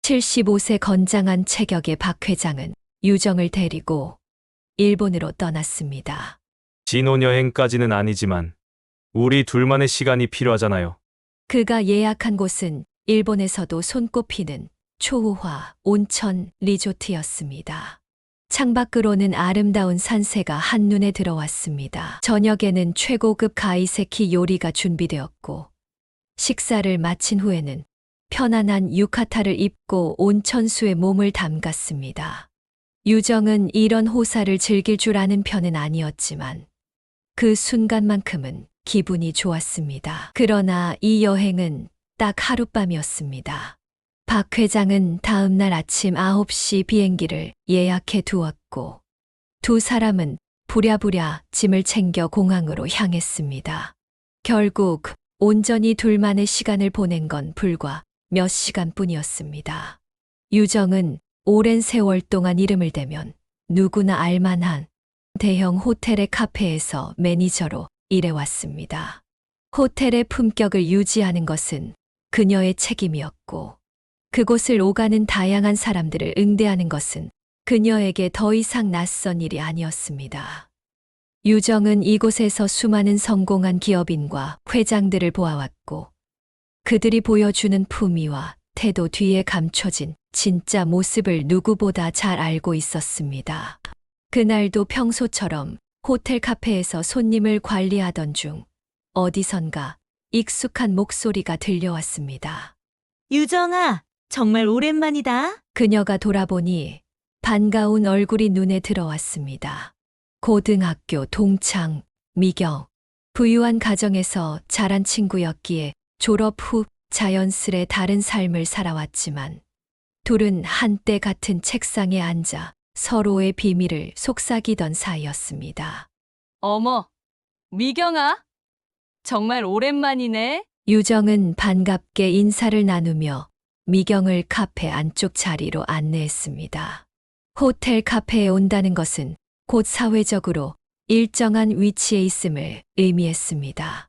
75세 건장한 체격의 박 회장은 유정을 데리고 일본으로 떠났습니다. 신혼여행까지는 아니지만 우리 둘만의 시간이 필요하잖아요. 그가 예약한 곳은 일본에서도 손꼽히는 초호화 온천 리조트였습니다. 창밖으로는 아름다운 산세가 한눈에 들어왔습니다. 저녁에는 최고급 가이세키 요리가 준비되었고, 식사를 마친 후에는 편안한 유카타를 입고 온천수에 몸을 담갔습니다. 유정은 이런 호사를 즐길 줄 아는 편은 아니었지만 그 순간만큼은 기분이 좋았습니다. 그러나 이 여행은 딱 하룻밤이었습니다. 박 회장은 다음 날 아침 9시 비행기를 예약해 두었고 두 사람은 부랴부랴 짐을 챙겨 공항으로 향했습니다. 결국 온전히 둘만의 시간을 보낸 건 불과 몇 시간뿐이었습니다. 유정은 오랜 세월 동안 이름을 대면 누구나 알만한 대형 호텔의 카페에서 매니저로 일해왔습니다. 호텔의 품격을 유지하는 것은 그녀의 책임이었고 그곳을 오가는 다양한 사람들을 응대하는 것은 그녀에게 더 이상 낯선 일이 아니었습니다. 유정은 이곳에서 수많은 성공한 기업인과 회장들을 보아왔고 그들이 보여주는 품위와 태도 뒤에 감춰진 진짜 모습을 누구보다 잘 알고 있었습니다. 그날도 평소처럼 호텔 카페에서 손님을 관리하던 중 어디선가 익숙한 목소리가 들려왔습니다. 유정아, 정말 오랜만이다. 그녀가 돌아보니 반가운 얼굴이 눈에 들어왔습니다. 고등학교 동창 미경. 부유한 가정에서 자란 친구였기에 졸업 후 자연스레 다른 삶을 살아왔지만 둘은 한때 같은 책상에 앉아 서로의 비밀을 속삭이던 사이였습니다. 어머, 미경아. 정말 오랜만이네. 유정은 반갑게 인사를 나누며 미경을 카페 안쪽 자리로 안내했습니다. 호텔 카페에 온다는 것은 곧 사회적으로 일정한 위치에 있음을 의미했습니다.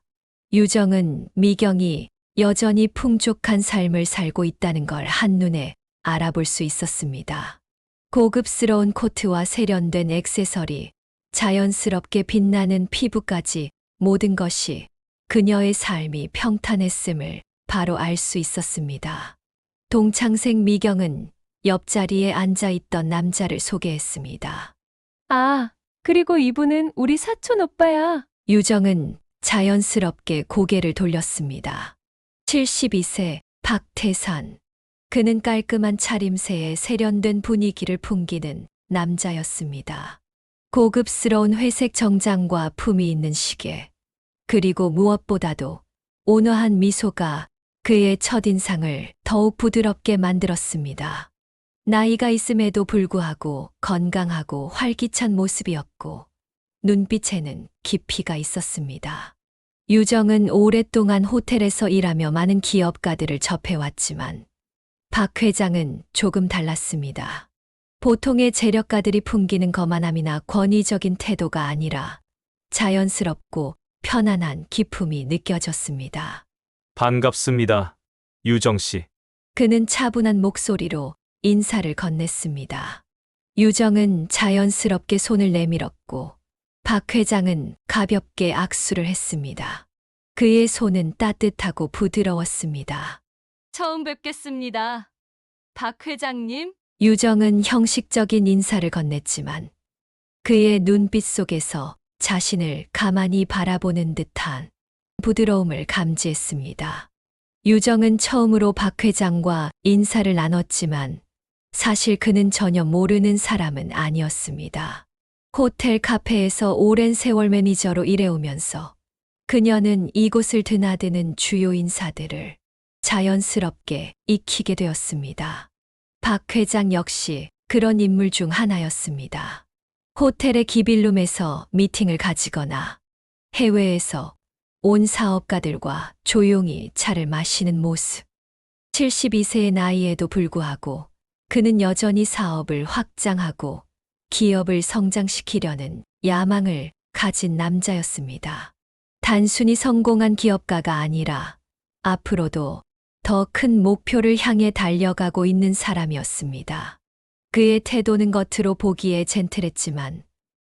유정은 미경이 여전히 풍족한 삶을 살고 있다는 걸 한눈에 알아볼 수 있었습니다. 고급스러운 코트와 세련된 액세서리, 자연스럽게 빛나는 피부까지 모든 것이 그녀의 삶이 평탄했음을 바로 알 수 있었습니다. 동창생 미경은 옆자리에 앉아 있던 남자를 소개했습니다. 아, 그리고 이분은 우리 사촌 오빠야. 유정은 자연스럽게 고개를 돌렸습니다. 72세 박태산. 그는 깔끔한 차림새에 세련된 분위기를 풍기는 남자였습니다. 고급스러운 회색 정장과 품위 있는 시계, 그리고 무엇보다도 온화한 미소가 그의 첫인상을 더욱 부드럽게 만들었습니다. 나이가 있음에도 불구하고 건강하고 활기찬 모습이었고 눈빛에는 깊이가 있었습니다. 유정은 오랫동안 호텔에서 일하며 많은 기업가들을 접해왔지만 박 회장은 조금 달랐습니다. 보통의 재력가들이 풍기는 거만함이나 권위적인 태도가 아니라 자연스럽고 편안한 기품이 느껴졌습니다. 반갑습니다. 유정 씨. 그는 차분한 목소리로 인사를 건넸습니다. 유정은 자연스럽게 손을 내밀었고 박 회장은 가볍게 악수를 했습니다. 그의 손은 따뜻하고 부드러웠습니다. 처음 뵙겠습니다. 박 회장님. 유정은 형식적인 인사를 건넸지만 그의 눈빛 속에서 자신을 가만히 바라보는 듯한 부드러움을 감지했습니다. 유정은 처음으로 박 회장과 인사를 나눴지만 사실 그는 전혀 모르는 사람은 아니었습니다. 호텔 카페에서 오랜 세월 매니저로 일해오면서 그녀는 이곳을 드나드는 주요 인사들을 자연스럽게 익히게 되었습니다. 박 회장 역시 그런 인물 중 하나였습니다. 호텔의 기빌룸에서 미팅을 가지거나 해외에서 온 사업가들과 조용히 차를 마시는 모습. 72세의 나이에도 불구하고 그는 여전히 사업을 확장하고 기업을 성장시키려는 야망을 가진 남자였습니다. 단순히 성공한 기업가가 아니라 앞으로도 더 큰 목표를 향해 달려가고 있는 사람이었습니다. 그의 태도는 겉으로 보기에 젠틀했지만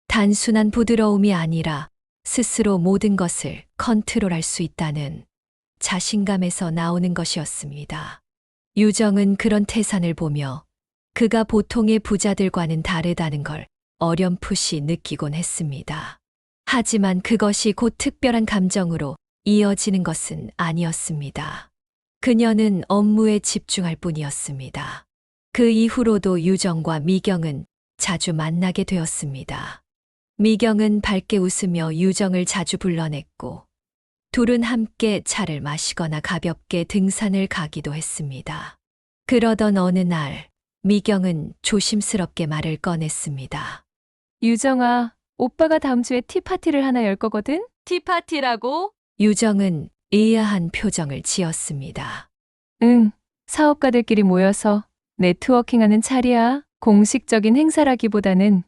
단순한 부드러움이 아니라 스스로 모든 것을 컨트롤할 수 있다는 자신감에서 나오는 것이었습니다. 유정은 그런 태산을 보며 그가 보통의 부자들과는 다르다는 걸 어렴풋이 느끼곤 했습니다. 하지만 그것이 곧 특별한 감정으로 이어지는 것은 아니었습니다. 그녀는 업무에 집중할 뿐이었습니다. 그 이후로도 유정과 미경은 자주 만나게 되었습니다. 미경은 밝게 웃으며 유정을 자주 불러냈고, 둘은 함께 차를 마시거나 가볍게 등산을 가기도 했습니다. 그러던 어느 날, 미경은 조심스럽게 말을 꺼냈습니다. 유정아, 오빠가 다음 주에 티파티를 하나 열 거거든? 티파티라고? 유정은 의아한 표정을 지었습니다. 응, 사업가들끼리 모여서 네트워킹하는 자리야. 공식적인 행사라기보다는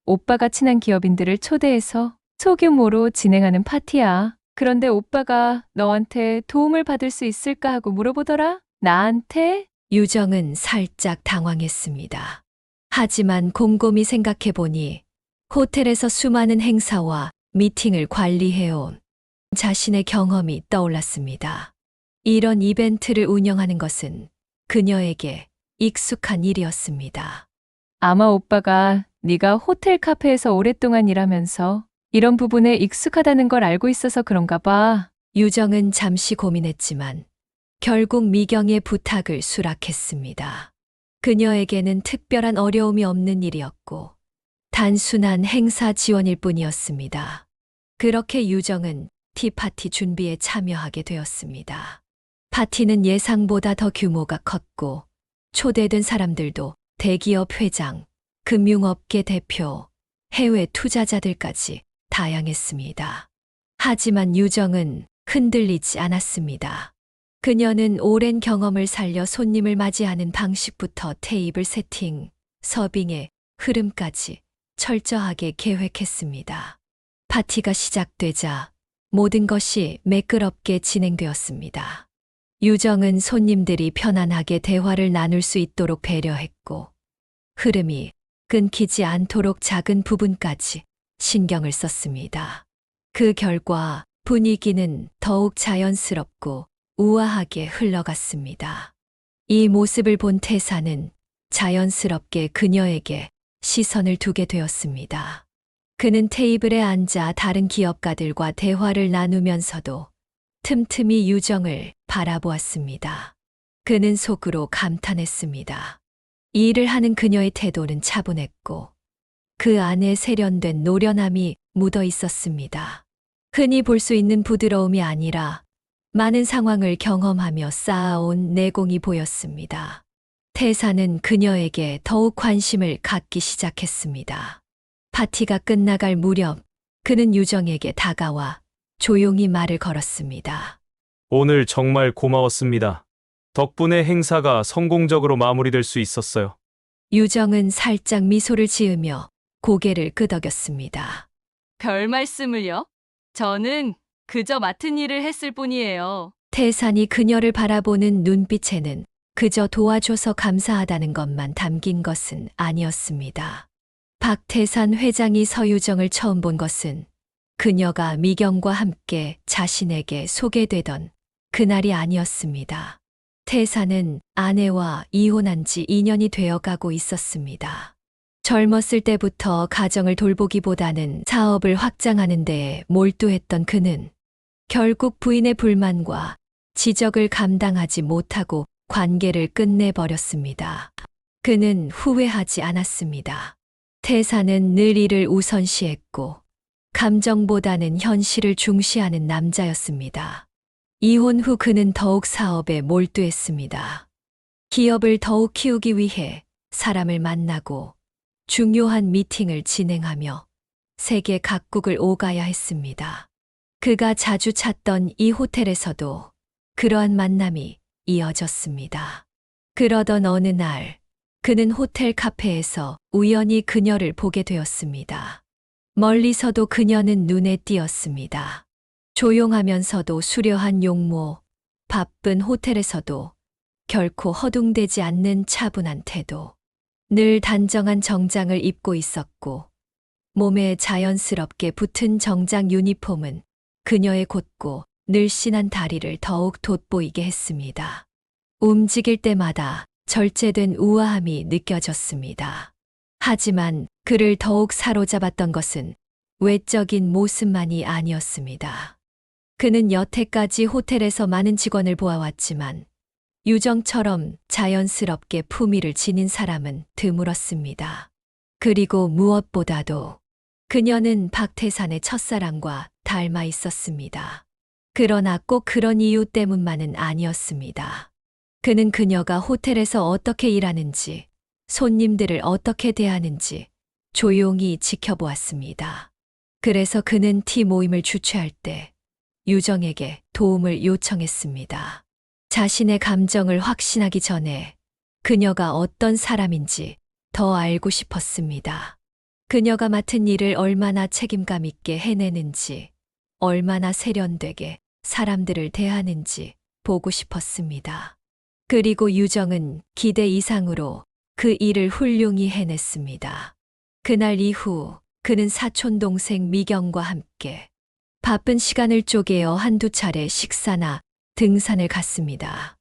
오빠가 친한 기업인들을 초대해서 소규모로 진행하는 파티야. 그런데 오빠가 너한테 도움을 받을 수 있을까 하고 물어보더라. 나한테? 유정은 살짝 당황했습니다. 하지만 곰곰이 생각해보니 호텔에서 수많은 행사와 미팅을 관리해온 자신의 경험이 떠올랐습니다. 이런 이벤트를 운영하는 것은 그녀에게 익숙한 일이었습니다. 아마 오빠가 네가 호텔 카페에서 오랫동안 일하면서 이런 부분에 익숙하다는 걸 알고 있어서 그런가 봐. 유정은 잠시 고민했지만 결국 미경의 부탁을 수락했습니다. 그녀에게는 특별한 어려움이 없는 일이었고 단순한 행사 지원일 뿐이었습니다. 그렇게 유정은 티파티 준비에 참여하게 되었습니다. 파티는 예상보다 더 규모가 컸고 초대된 사람들도 대기업 회장, 금융업계 대표, 해외 투자자들까지 다양했습니다. 하지만 유정은 흔들리지 않았습니다. 그녀는 오랜 경험을 살려 손님을 맞이하는 방식부터 테이블 세팅, 서빙의 흐름까지 철저하게 계획했습니다. 파티가 시작되자 모든 것이 매끄럽게 진행되었습니다. 유정은 손님들이 편안하게 대화를 나눌 수 있도록 배려했고, 흐름이 끊기지 않도록 작은 부분까지 신경을 썼습니다. 그 결과 분위기는 더욱 자연스럽고 우아하게 흘러갔습니다. 이 모습을 본 태사는 자연스럽게 그녀에게 시선을 두게 되었습니다. 그는 테이블에 앉아 다른 기업가들과 대화를 나누면서도 틈틈이 유정을 바라보았습니다. 그는 속으로 감탄했습니다. 일을 하는 그녀의 태도는 차분했고 그 안에 세련된 노련함이 묻어 있었습니다. 흔히 볼 수 있는 부드러움이 아니라 많은 상황을 경험하며 쌓아온 내공이 보였습니다. 태사는 그녀에게 더욱 관심을 갖기 시작했습니다. 파티가 끝나갈 무렵 그는 유정에게 다가와 조용히 말을 걸었습니다. 오늘 정말 고마웠습니다. 덕분에 행사가 성공적으로 마무리될 수 있었어요. 유정은 살짝 미소를 지으며 고개를 끄덕였습니다. 별 말씀을요? 저는 그저 맡은 일을 했을 뿐이에요. 태산이 그녀를 바라보는 눈빛에는 그저 도와줘서 감사하다는 것만 담긴 것은 아니었습니다. 박태산 회장이 서유정을 처음 본 것은 그녀가 미경과 함께 자신에게 소개되던 그날이 아니었습니다. 태산은 아내와 이혼한 지 2년이 되어가고 있었습니다. 젊었을 때부터 가정을 돌보기보다는 사업을 확장하는 데에 몰두했던 그는 결국 부인의 불만과 지적을 감당하지 못하고 관계를 끝내버렸습니다. 그는 후회하지 않았습니다. 태사는 늘 일을 우선시했고 감정보다는 현실을 중시하는 남자였습니다. 이혼 후 그는 더욱 사업에 몰두했습니다. 기업을 더욱 키우기 위해 사람을 만나고 중요한 미팅을 진행하며 세계 각국을 오가야 했습니다. 그가 자주 찾던 이 호텔에서도 그러한 만남이 이어졌습니다. 그러던 어느 날 그는 호텔 카페에서 우연히 그녀를 보게 되었습니다. 멀리서도 그녀는 눈에 띄었습니다. 조용하면서도 수려한 용모, 바쁜 호텔에서도 결코 허둥대지 않는 차분한 태도. 늘 단정한 정장을 입고 있었고 몸에 자연스럽게 붙은 정장 유니폼은 그녀의 곧고 늘씬한 다리를 더욱 돋보이게 했습니다. 움직일 때마다 절제된 우아함이 느껴졌습니다. 하지만 그를 더욱 사로잡았던 것은 외적인 모습만이 아니었습니다. 그는 여태까지 호텔에서 많은 직원을 보아왔지만 유정처럼 자연스럽게 품위를 지닌 사람은 드물었습니다. 그리고 무엇보다도 그녀는 박태산의 첫사랑과 닮아 있었습니다. 그러나 꼭 그런 이유 때문만은 아니었습니다. 그는 그녀가 호텔에서 어떻게 일하는지, 손님들을 어떻게 대하는지 조용히 지켜보았습니다. 그래서 그는 티 모임을 주최할 때 유정에게 도움을 요청했습니다. 자신의 감정을 확신하기 전에 그녀가 어떤 사람인지 더 알고 싶었습니다. 그녀가 맡은 일을 얼마나 책임감 있게 해내는지, 얼마나 세련되게 사람들을 대하는지 보고 싶었습니다. 그리고 유정은 기대 이상으로 그 일을 훌륭히 해냈습니다. 그날 이후 그는 사촌 동생 미경과 함께 바쁜 시간을 쪼개어 한두 차례 식사나 등산을 갔습니다.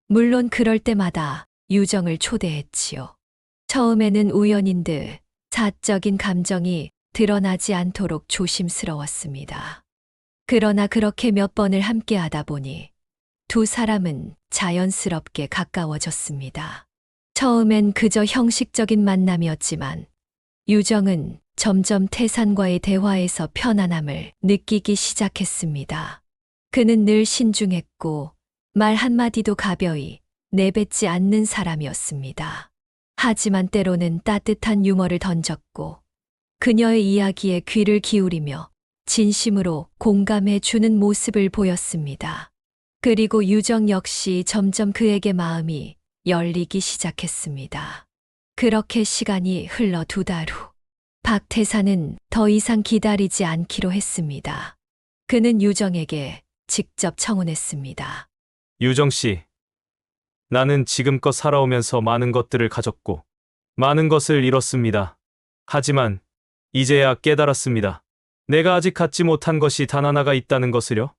물론 그럴 때마다 유정을 초대했지요. 처음에는 우연인 듯 사적인 감정이 드러나지 않도록 조심스러웠습니다. 그러나 그렇게 몇 번을 함께 하다 보니 두 사람은 자연스럽게 가까워졌습니다. 처음엔 그저 형식적인 만남이었지만 유정은 점점 태산과의 대화에서 편안함을 느끼기 시작했습니다. 그는 늘 신중했고 말 한마디도 가벼이 내뱉지 않는 사람이었습니다. 하지만 때로는 따뜻한 유머를 던졌고 그녀의 이야기에 귀를 기울이며 진심으로 공감해 주는 모습을 보였습니다. 그리고 유정 역시 점점 그에게 마음이 열리기 시작했습니다. 그렇게 시간이 흘러 2달 후 박태산은 더 이상 기다리지 않기로 했습니다. 그는 유정에게 직접 청혼했습니다. 유정 씨, 나는 지금껏 살아오면서 많은 것들을 가졌고 많은 것을 잃었습니다. 하지만 이제야 깨달았습니다. 내가 아직 갖지 못한 것이 단 하나가 있다는 것을요.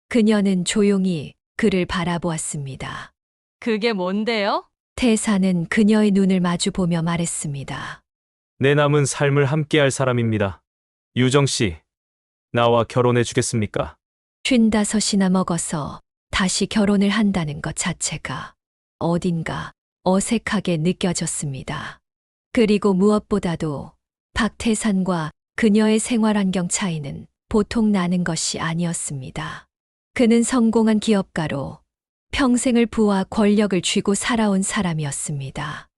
그녀는 조용히 그를 바라보았습니다. 그게 뭔데요? 태산은 그녀의 눈을 마주보며 말했습니다. 내 남은 삶을 함께할 사람입니다. 유정 씨, 나와 결혼해 주겠습니까? 55이나 먹어서 다시 결혼을 한다는 것 자체가 어딘가 어색하게 느껴졌습니다. 그리고 무엇보다도 박태산과 그녀의 생활 환경 차이는 보통 나는 것이 아니었습니다. 그는 성공한 기업가로 평생을 부와 권력을 쥐고 살아온 사람이었습니다.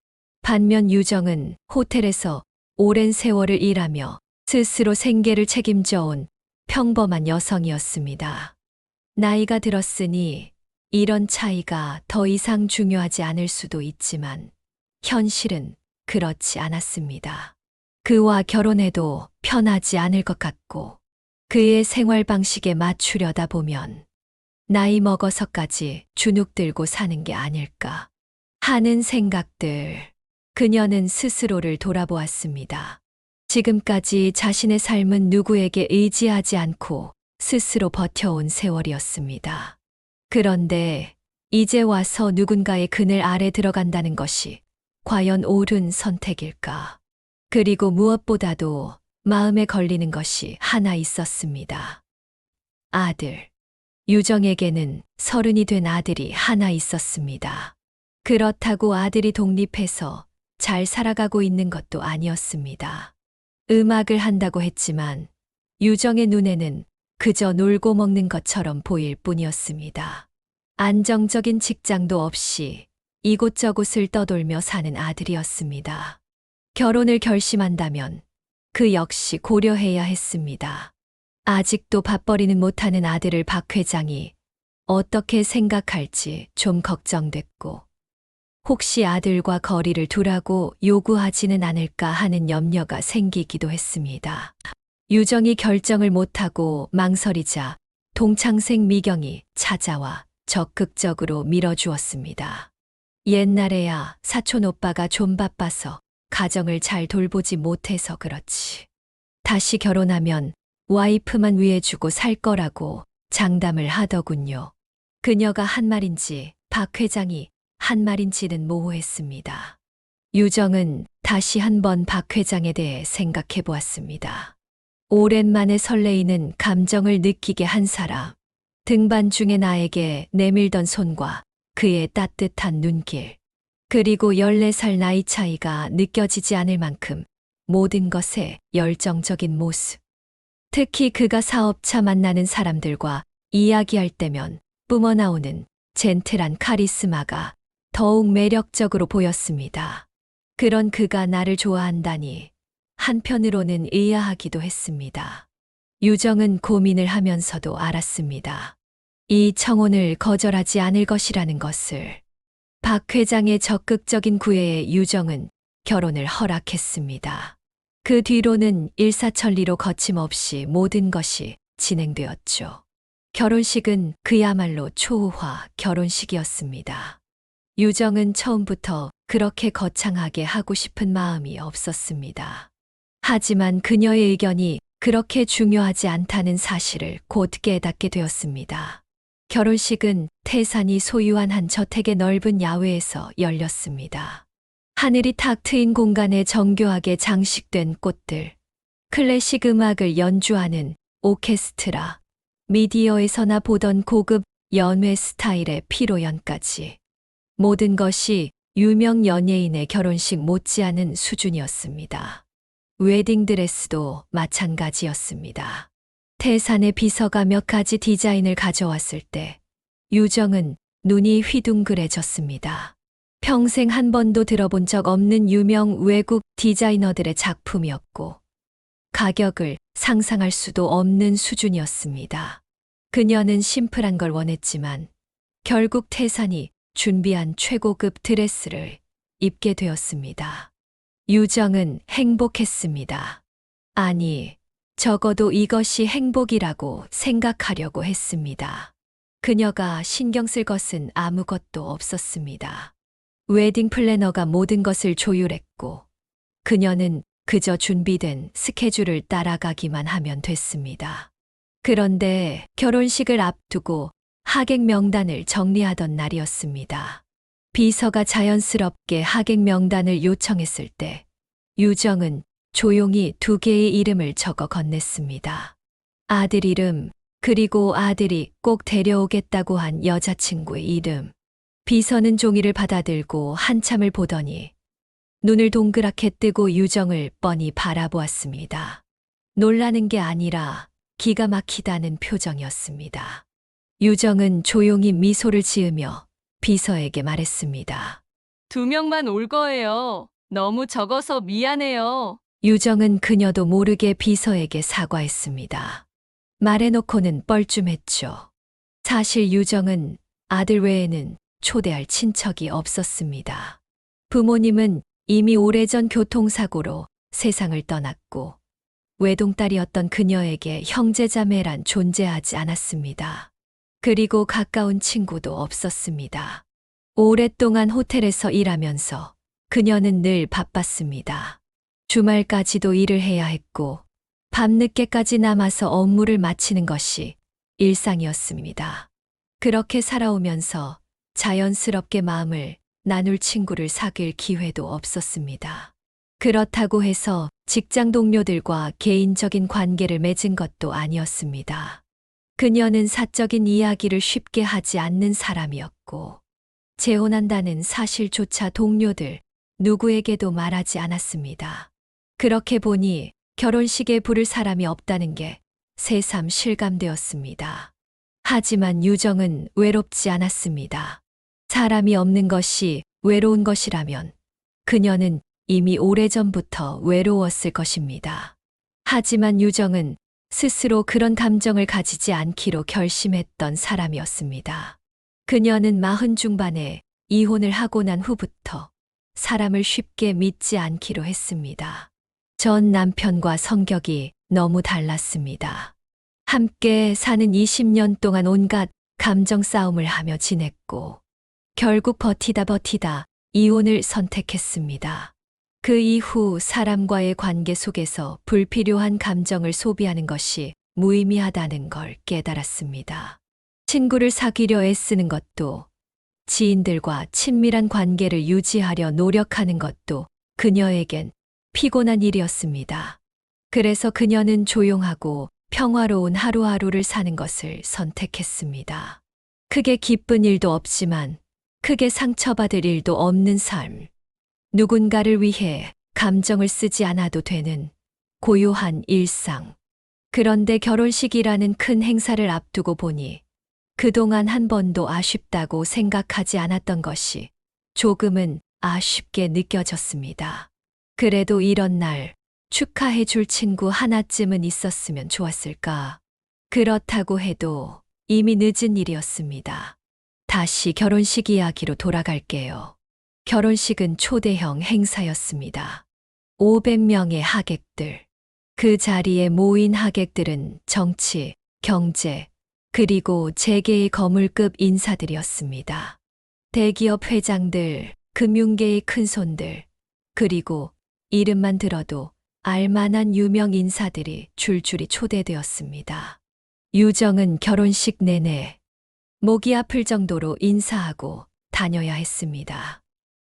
반면 유정은 호텔에서 오랜 세월을 일하며 스스로 생계를 책임져온 평범한 여성이었습니다. 나이가 들었으니 이런 차이가 더 이상 중요하지 않을 수도 있지만 현실은 그렇지 않았습니다. 그와 결혼해도 편하지 않을 것 같고 그의 생활 방식에 맞추려다 보면 나이 먹어서까지 주눅 들고 사는 게 아닐까 하는 생각들. 그녀는 스스로를 돌아보았습니다. 지금까지 자신의 삶은 누구에게 의지하지 않고 스스로 버텨온 세월이었습니다. 그런데 이제 와서 누군가의 그늘 아래 들어간다는 것이 과연 옳은 선택일까? 그리고 무엇보다도 마음에 걸리는 것이 하나 있었습니다. 아들. 유정에게는 30이 된 아들이 하나 있었습니다. 그렇다고 아들이 독립해서 잘 살아가고 있는 것도 아니었습니다. 음악을 한다고 했지만 유정의 눈에는 그저 놀고 먹는 것처럼 보일 뿐이었습니다. 안정적인 직장도 없이 이곳저곳을 떠돌며 사는 아들이었습니다. 결혼을 결심한다면 그 역시 고려해야 했습니다. 아직도 밥벌이는 못하는 아들을 박 회장이 어떻게 생각할지 좀 걱정됐고 혹시 아들과 거리를 두라고 요구하지는 않을까 하는 염려가 생기기도 했습니다. 유정이 결정을 못하고 망설이자 동창생 미경이 찾아와 적극적으로 밀어주었습니다. 옛날에야 사촌 오빠가 좀 바빠서 가정을 잘 돌보지 못해서 그렇지. 다시 결혼하면 와이프만 위해주고 살 거라고 장담을 하더군요. 그녀가 한 말인지 박 회장이 한 말인지는 모호했습니다. 유정은 다시 한번 박 회장에 대해 생각해 보았습니다. 오랜만에 설레이는 감정을 느끼게 한 사람. 등반 중에 나에게 내밀던 손과 그의 따뜻한 눈길. 그리고 14살 나이 차이가 느껴지지 않을 만큼 모든 것에 열정적인 모습. 특히 그가 사업차 만나는 사람들과 이야기할 때면 뿜어나오는 젠틀한 카리스마가 더욱 매력적으로 보였습니다. 그런 그가 나를 좋아한다니 한편으로는 의아하기도 했습니다. 유정은 고민을 하면서도 알았습니다. 이 청혼을 거절하지 않을 것이라는 것을. 박 회장의 적극적인 구애에 유정은 결혼을 허락했습니다. 그 뒤로는 일사천리로 거침없이 모든 것이 진행되었죠. 결혼식은 그야말로 초호화 결혼식이었습니다. 유정은 처음부터 그렇게 거창하게 하고 싶은 마음이 없었습니다. 하지만 그녀의 의견이 그렇게 중요하지 않다는 사실을 곧 깨닫게 되었습니다. 결혼식은 태산이 소유한 한 저택의 넓은 야외에서 열렸습니다. 하늘이 탁 트인 공간에 정교하게 장식된 꽃들, 클래식 음악을 연주하는 오케스트라, 미디어에서나 보던 고급 연회 스타일의 피로연까지 모든 것이 유명 연예인의 결혼식 못지않은 수준이었습니다. 웨딩드레스도 마찬가지였습니다. 태산의 비서가 몇 가지 디자인을 가져왔을 때 유정은 눈이 휘둥그레졌습니다. 평생 한 번도 들어본 적 없는 유명 외국 디자이너들의 작품이었고 가격을 상상할 수도 없는 수준이었습니다. 그녀는 심플한 걸 원했지만 결국 태산이 준비한 최고급 드레스를 입게 되었습니다. 유정은 행복했습니다. 아니, 적어도 이것이 행복이라고 생각하려고 했습니다. 그녀가 신경 쓸 것은 아무것도 없었습니다. 웨딩 플래너가 모든 것을 조율했고 그녀는 그저 준비된 스케줄을 따라가기만 하면 됐습니다. 그런데 결혼식을 앞두고 하객 명단을 정리하던 날이었습니다. 비서가 자연스럽게 하객 명단을 요청했을 때 유정은 조용히 2개의 이름을 적어 건넸습니다. 아들 이름, 그리고 아들이 꼭 데려오겠다고 한 여자친구의 이름. 비서는 종이를 받아들고 한참을 보더니 눈을 동그랗게 뜨고 유정을 뻔히 바라보았습니다. 놀라는 게 아니라 기가 막히다는 표정이었습니다. 유정은 조용히 미소를 지으며 비서에게 말했습니다. 2명만 올 거예요. 너무 적어서 미안해요. 유정은 그녀도 모르게 비서에게 사과했습니다. 말해놓고는 뻘쭘했죠. 사실 유정은 아들 외에는 초대할 친척이 없었습니다. 부모님은 이미 오래전 교통사고로 세상을 떠났고 외동딸이었던 그녀에게 형제자매란 존재하지 않았습니다. 그리고 가까운 친구도 없었습니다. 오랫동안 호텔에서 일하면서 그녀는 늘 바빴습니다. 주말까지도 일을 해야 했고 밤늦게까지 남아서 업무를 마치는 것이 일상이었습니다. 그렇게 살아오면서 자연스럽게 마음을 나눌 친구를 사귈 기회도 없었습니다. 그렇다고 해서 직장 동료들과 개인적인 관계를 맺은 것도 아니었습니다. 그녀는 사적인 이야기를 쉽게 하지 않는 사람이었고 재혼한다는 사실조차 동료들 누구에게도 말하지 않았습니다. 그렇게 보니 결혼식에 부를 사람이 없다는 게 새삼 실감되었습니다. 하지만 유정은 외롭지 않았습니다. 사람이 없는 것이 외로운 것이라면 그녀는 이미 오래전부터 외로웠을 것입니다. 하지만 유정은 스스로 그런 감정을 가지지 않기로 결심했던 사람이었습니다. 그녀는 40 중반에 이혼을 하고 난 후부터 사람을 쉽게 믿지 않기로 했습니다. 전 남편과 성격이 너무 달랐습니다. 함께 사는 20년 동안 온갖 감정 싸움을 하며 지냈고 결국 버티다 이혼을 선택했습니다. 그 이후 사람과의 관계 속에서 불필요한 감정을 소비하는 것이 무의미하다는 걸 깨달았습니다. 친구를 사귀려 애쓰는 것도, 지인들과 친밀한 관계를 유지하려 노력하는 것도 그녀에겐 피곤한 일이었습니다. 그래서 그녀는 조용하고 평화로운 하루하루를 사는 것을 선택했습니다. 크게 기쁜 일도 없지만 크게 상처받을 일도 없는 삶. 누군가를 위해 감정을 쓰지 않아도 되는 고요한 일상. 그런데 결혼식이라는 큰 행사를 앞두고 보니 그동안 한 번도 아쉽다고 생각하지 않았던 것이 조금은 아쉽게 느껴졌습니다. 그래도 이런 날 축하해 줄 친구 하나쯤은 있었으면 좋았을까. 그렇다고 해도 이미 늦은 일이었습니다. 다시 결혼식 이야기로 돌아갈게요. 결혼식은 초대형 행사였습니다. 500명의 하객들. 그 자리에 모인 하객들은 정치, 경제, 그리고 재계의 거물급 인사들이었습니다. 대기업 회장들, 금융계의 큰손들, 그리고 이름만 들어도 알만한 유명 인사들이 줄줄이 초대되었습니다. 유정은 결혼식 내내 목이 아플 정도로 인사하고 다녀야 했습니다.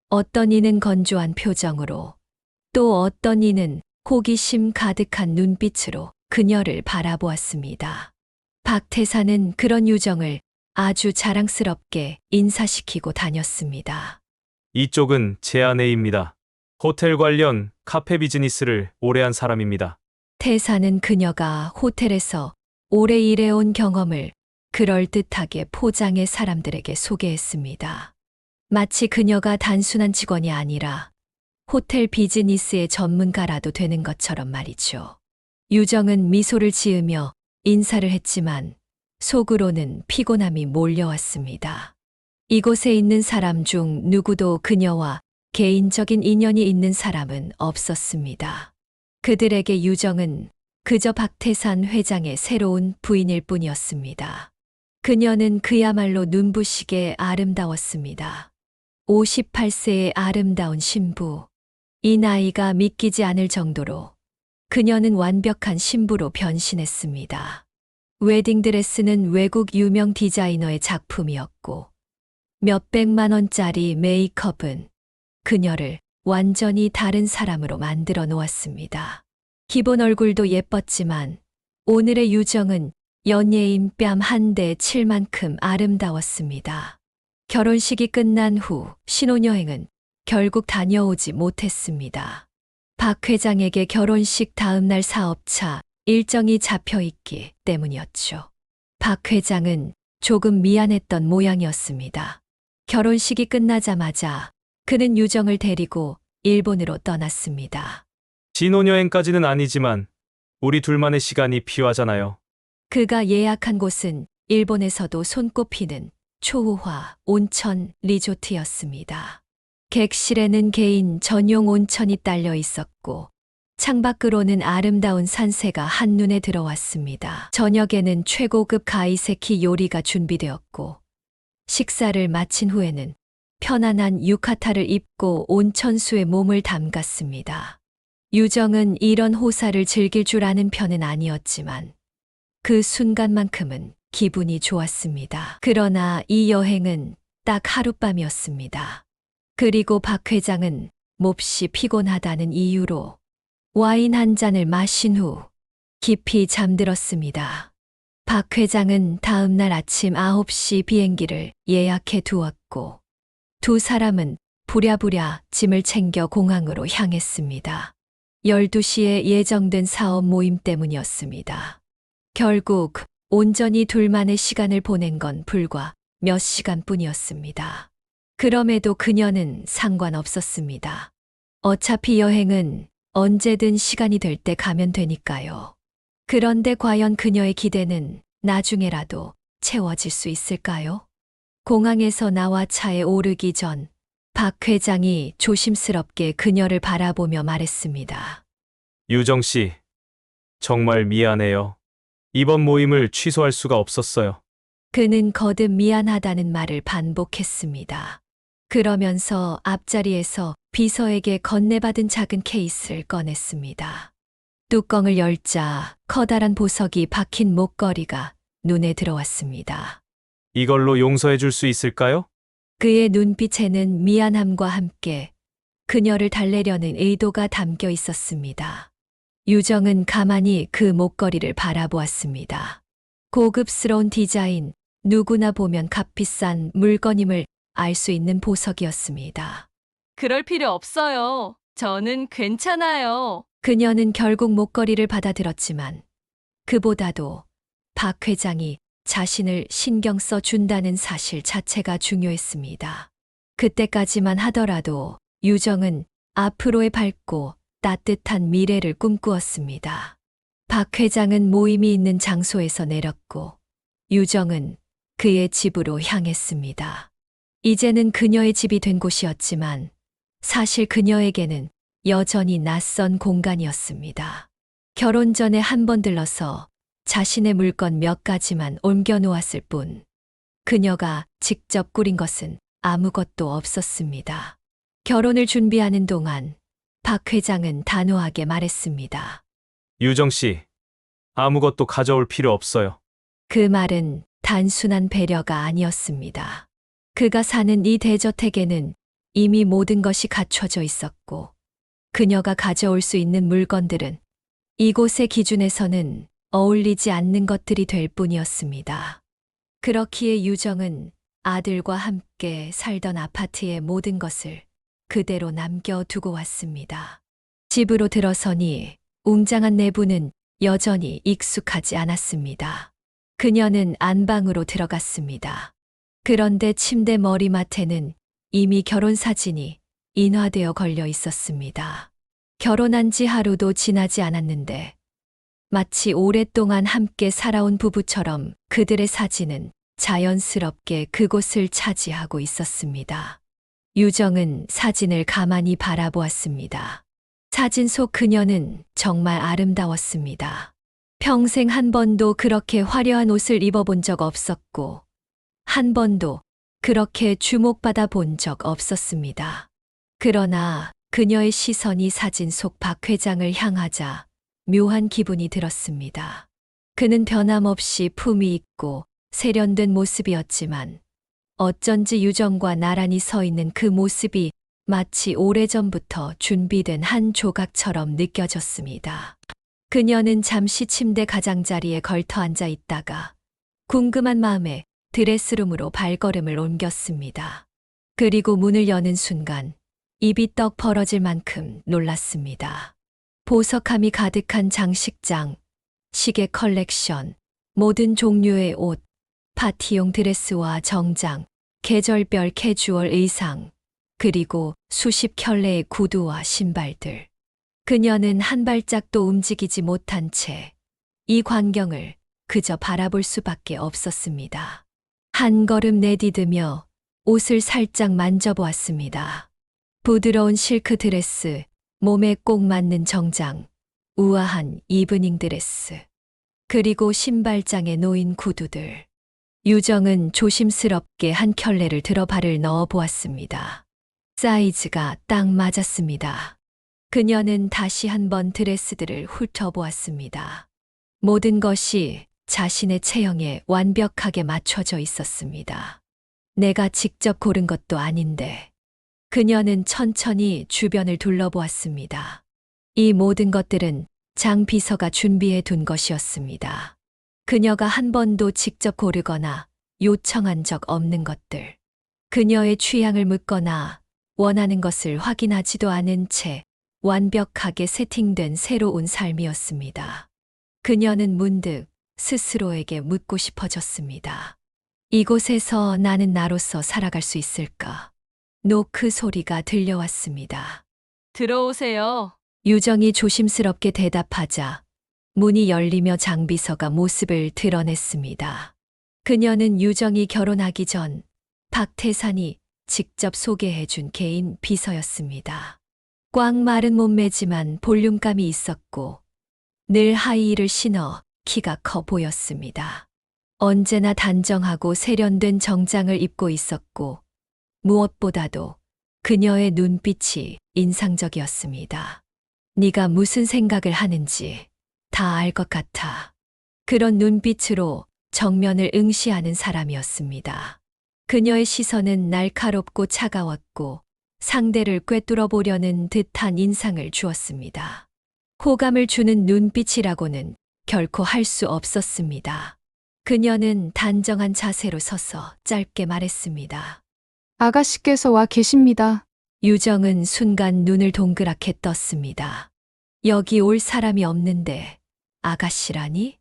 어떤 이는 건조한 표정으로, 또 어떤 이는 호기심 가득한 눈빛으로 그녀를 바라보았습니다. 박태사는 그런 유정을 아주 자랑스럽게 인사시키고 다녔습니다. 이쪽은 제 아내입니다. 호텔 관련 카페 비즈니스를 오래 한 사람입니다. 태사는 그녀가 호텔에서 오래 일해온 경험을 그럴듯하게 포장해 사람들에게 소개했습니다. 마치 그녀가 단순한 직원이 아니라 호텔 비즈니스의 전문가라도 되는 것처럼 말이죠. 유정은 미소를 지으며 인사를 했지만 속으로는 피곤함이 몰려왔습니다. 이곳에 있는 사람 중 누구도 그녀와 개인적인 인연이 있는 사람은 없었습니다. 그들에게 유정은 그저 박태산 회장의 새로운 부인일 뿐이었습니다. 그녀는 그야말로 눈부시게 아름다웠습니다. 58세의 아름다운 신부. 이 나이가 믿기지 않을 정도로 그녀는 완벽한 신부로 변신했습니다. 웨딩드레스는 외국 유명 디자이너의 작품이었고 몇백만 원짜리 메이크업은 그녀를 완전히 다른 사람으로 만들어 놓았습니다. 기본 얼굴도 예뻤지만 오늘의 유정은 연예인 뺨 한 대 칠 만큼 아름다웠습니다. 결혼식이 끝난 후 신혼여행은 결국 다녀오지 못했습니다. 박 회장에게 결혼식 다음날 사업차 일정이 잡혀 있기 때문이었죠. 박 회장은 조금 미안했던 모양이었습니다. 결혼식이 끝나자마자 그는 유정을 데리고 일본으로 떠났습니다. 신혼여행까지는 아니지만 우리 둘만의 시간이 필요하잖아요. 그가 예약한 곳은 일본에서도 손꼽히는 초호화 온천 리조트였습니다. 객실에는 개인 전용 온천이 딸려 있었고 창밖으로는 아름다운 산세가 한눈에 들어왔습니다. 저녁에는 최고급 가이세키 요리가 준비되었고 식사를 마친 후에는 편안한 유카타를 입고 온천수에 몸을 담갔습니다. 유정은 이런 호사를 즐길 줄 아는 편은 아니었지만 그 순간만큼은 기분이 좋았습니다. 그러나 이 여행은 딱 하룻밤이었습니다. 그리고 박 회장은 몹시 피곤하다는 이유로 와인 한 잔을 마신 후 깊이 잠들었습니다. 박 회장은 다음 날 아침 9시 비행기를 예약해 두었고 두 사람은 부랴부랴 짐을 챙겨 공항으로 향했습니다. 12시에 예정된 사업 모임 때문이었습니다. 결국 온전히 둘만의 시간을 보낸 건 불과 몇 시간뿐이었습니다. 그럼에도 그녀는 상관없었습니다. 어차피 여행은 언제든 시간이 될 때 가면 되니까요. 그런데 과연 그녀의 기대는 나중에라도 채워질 수 있을까요? 공항에서 나와 차에 오르기 전 박 회장이 조심스럽게 그녀를 바라보며 말했습니다. 유정 씨, 정말 미안해요. 이번 모임을 취소할 수가 없었어요. 그는 거듭 미안하다는 말을 반복했습니다. 그러면서 앞자리에서 비서에게 건네받은 작은 케이스를 꺼냈습니다. 뚜껑을 열자 커다란 보석이 박힌 목걸이가 눈에 들어왔습니다. 이걸로 용서해 줄 수 있을까요? 그의 눈빛에는 미안함과 함께 그녀를 달래려는 의도가 담겨 있었습니다. 유정은 가만히 그 목걸이를 바라보았습니다. 고급스러운 디자인, 누구나 보면 값비싼 물건임을 알 수 있는 보석이었습니다. 그럴 필요 없어요. 저는 괜찮아요. 그녀는 결국 목걸이를 받아들었지만 그보다도 박 회장이 자신을 신경 써 준다는 사실 자체가 중요했습니다. 그때까지만 하더라도 유정은 앞으로의 밝고 따뜻한 미래를 꿈꾸었습니다. 박 회장은 모임이 있는 장소에서 내렸고 유정은 그의 집으로 향했습니다. 이제는 그녀의 집이 된 곳이었지만 사실 그녀에게는 여전히 낯선 공간이었습니다. 결혼 전에 한 번 들러서 자신의 물건 몇 가지만 옮겨 놓았을 뿐 그녀가 직접 꾸린 것은 아무것도 없었습니다. 결혼을 준비하는 동안 박 회장은 단호하게 말했습니다. 유정 씨, 아무것도 가져올 필요 없어요. 그 말은 단순한 배려가 아니었습니다. 그가 사는 이 대저택에는 이미 모든 것이 갖춰져 있었고 그녀가 가져올 수 있는 물건들은 이곳의 기준에서는 어울리지 않는 것들이 될 뿐이었습니다. 그렇기에 유정은 아들과 함께 살던 아파트의 모든 것을 그대로 남겨두고 왔습니다. 집으로 들어서니 웅장한 내부는 여전히 익숙하지 않았습니다. 그녀는 안방으로 들어갔습니다. 그런데 침대 머리맡에는 이미 결혼 사진이 인화되어 걸려 있었습니다. 결혼한 지 하루도 지나지 않았는데 마치 오랫동안 함께 살아온 부부처럼 그들의 사진은 자연스럽게 그곳을 차지하고 있었습니다. 유정은 사진을 가만히 바라보았습니다. 사진 속 그녀는 정말 아름다웠습니다. 평생 한 번도 그렇게 화려한 옷을 입어본 적 없었고, 한 번도 그렇게 주목받아 본 적 없었습니다. 그러나 그녀의 시선이 사진 속 박 회장을 향하자 묘한 기분이 들었습니다. 그는 변함없이 품위 있고 세련된 모습이었지만 어쩐지 유정과 나란히 서 있는 그 모습이 마치 오래전부터 준비된 한 조각처럼 느껴졌습니다. 그녀는 잠시 침대 가장자리에 걸터 앉아 있다가 궁금한 마음에 드레스룸으로 발걸음을 옮겼습니다. 그리고 문을 여는 순간 입이 떡 벌어질 만큼 놀랐습니다. 보석함이 가득한 장식장, 시계 컬렉션, 모든 종류의 옷, 파티용 드레스와 정장, 계절별 캐주얼 의상, 그리고 수십 켤레의 구두와 신발들. 그녀는 한 발짝도 움직이지 못한 채 이 광경을 그저 바라볼 수밖에 없었습니다. 한 걸음 내디디며 옷을 살짝 만져보았습니다. 부드러운 실크 드레스, 몸에 꼭 맞는 정장, 우아한 이브닝 드레스, 그리고 신발장에 놓인 구두들. 유정은 조심스럽게 한 켤레를 들어 발을 넣어 보았습니다. 사이즈가 딱 맞았습니다. 그녀는 다시 한번 드레스들을 훑어보았습니다. 모든 것이 자신의 체형에 완벽하게 맞춰져 있었습니다. 내가 직접 고른 것도 아닌데. 그녀는 천천히 주변을 둘러보았습니다. 이 모든 것들은 장 비서가 준비해 둔 것이었습니다. 그녀가 한 번도 직접 고르거나 요청한 적 없는 것들. 그녀의 취향을 묻거나 원하는 것을 확인하지도 않은 채 완벽하게 세팅된 새로운 삶이었습니다. 그녀는 문득 스스로에게 묻고 싶어졌습니다. 이곳에서 나는 나로서 살아갈 수 있을까? 노크 소리가 들려왔습니다. 들어오세요. 유정이 조심스럽게 대답하자 문이 열리며 장비서가 모습을 드러냈습니다. 그녀는 유정이 결혼하기 전 박태산이 직접 소개해준 개인 비서였습니다. 꽉 마른 몸매지만 볼륨감이 있었고 늘 하이힐을 신어 키가 커 보였습니다. 언제나 단정하고 세련된 정장을 입고 있었고, 무엇보다도 그녀의 눈빛이 인상적이었습니다. 네가 무슨 생각을 하는지 다 알 것 같아. 그런 눈빛으로 정면을 응시하는 사람이었습니다. 그녀의 시선은 날카롭고 차가웠고 상대를 꿰뚫어 보려는 듯한 인상을 주었습니다. 호감을 주는 눈빛이라고는 결코 할 수 없었습니다. 그녀는 단정한 자세로 서서 짧게 말했습니다. 아가씨께서 와 계십니다. 유정은 순간 눈을 동그랗게 떴습니다. 여기 올 사람이 없는데 아가씨라니?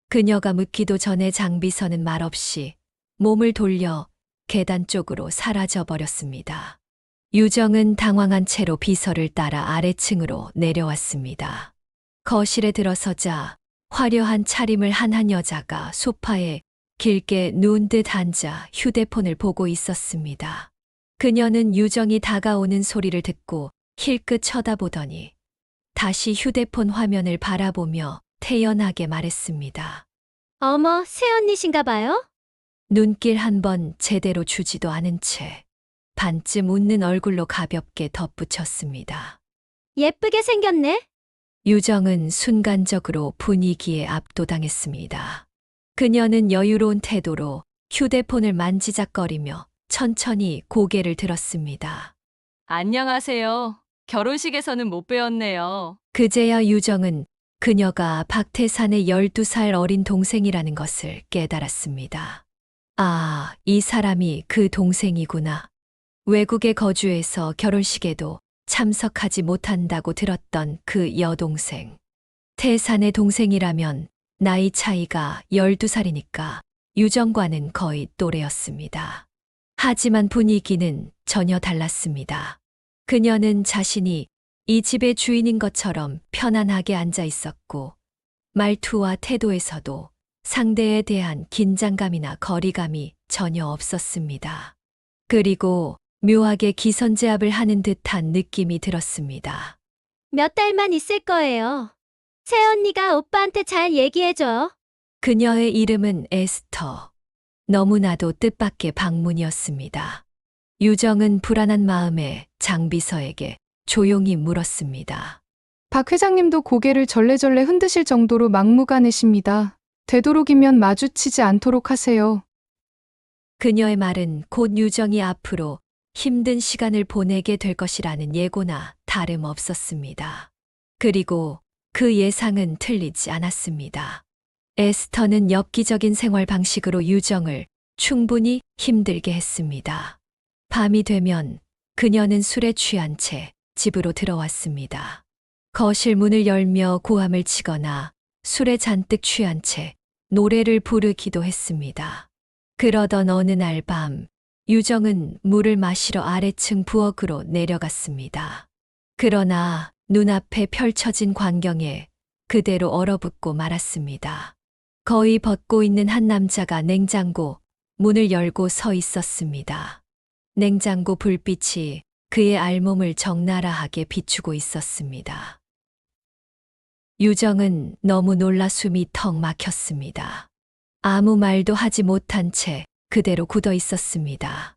그녀가 묻기도 전에 장비서는 말없이 몸을 돌려 계단 쪽으로 사라져 버렸습니다. 유정은 당황한 채로 비서를 따라 아래층으로 내려왔습니다. 거실에 들어서자 화려한 차림을 한 여자가 소파에 길게 누운 듯 앉아 휴대폰을 보고 있었습니다. 그녀는 유정이 다가오는 소리를 듣고 힐끗 쳐다보더니 다시 휴대폰 화면을 바라보며 태연하게 말했습니다. 어머, 새언니신가 봐요? 눈길 한 번 제대로 주지도 않은 채 반쯤 웃는 얼굴로 가볍게 덧붙였습니다. 예쁘게 생겼네? 유정은 순간적으로 분위기에 압도당했습니다. 그녀는 여유로운 태도로 휴대폰을 만지작거리며 천천히 고개를 들었습니다. 안녕하세요. 결혼식에서는 못 배웠네요. 그제야 유정은 그녀가 박태산의 12살 어린 동생이라는 것을 깨달았습니다. 아, 이 사람이 그 동생이구나. 외국에 거주해서 결혼식에도 참석하지 못한다고 들었던 그 여동생. 태산의 동생이라면 나이 차이가 12살이니까 유정과는 거의 또래였습니다. 하지만 분위기는 전혀 달랐습니다. 그녀는 자신이 이 집의 주인인 것처럼 편안하게 앉아 있었고, 말투와 태도에서도 상대에 대한 긴장감이나 거리감이 전혀 없었습니다. 그리고 묘하게 기선제압을 하는 듯한 느낌이 들었습니다. 몇 달만 있을 거예요. 새언니가 오빠한테 잘 얘기해줘요. 그녀의 이름은 에스터. 너무나도 뜻밖의 방문이었습니다. 유정은 불안한 마음에 장비서에게 조용히 물었습니다. 박 회장님도 고개를 절레절레 흔드실 정도로 막무가내십니다. 되도록이면 마주치지 않도록 하세요. 그녀의 말은 곧 유정이 앞으로 힘든 시간을 보내게 될 것이라는 예고나 다름없었습니다. 그리고 그 예상은 틀리지 않았습니다. 에스터는 엽기적인 생활 방식으로 유정을 충분히 힘들게 했습니다. 밤이 되면 그녀는 술에 취한 채 집으로 들어왔습니다. 거실 문을 열며 고함을 치거나 술에 잔뜩 취한 채 노래를 부르기도 했습니다. 그러던 어느 날 밤, 유정은 물을 마시러 아래층 부엌으로 내려갔습니다. 그러나 눈앞에 펼쳐진 광경에 그대로 얼어붙고 말았습니다. 거의 벗고 있는 한 남자가 냉장고 문을 열고 서 있었습니다. 냉장고 불빛이 그의 알몸을 적나라하게 비추고 있었습니다. 유정은 너무 놀라 숨이 턱 막혔습니다. 아무 말도 하지 못한 채 그대로 굳어 있었습니다.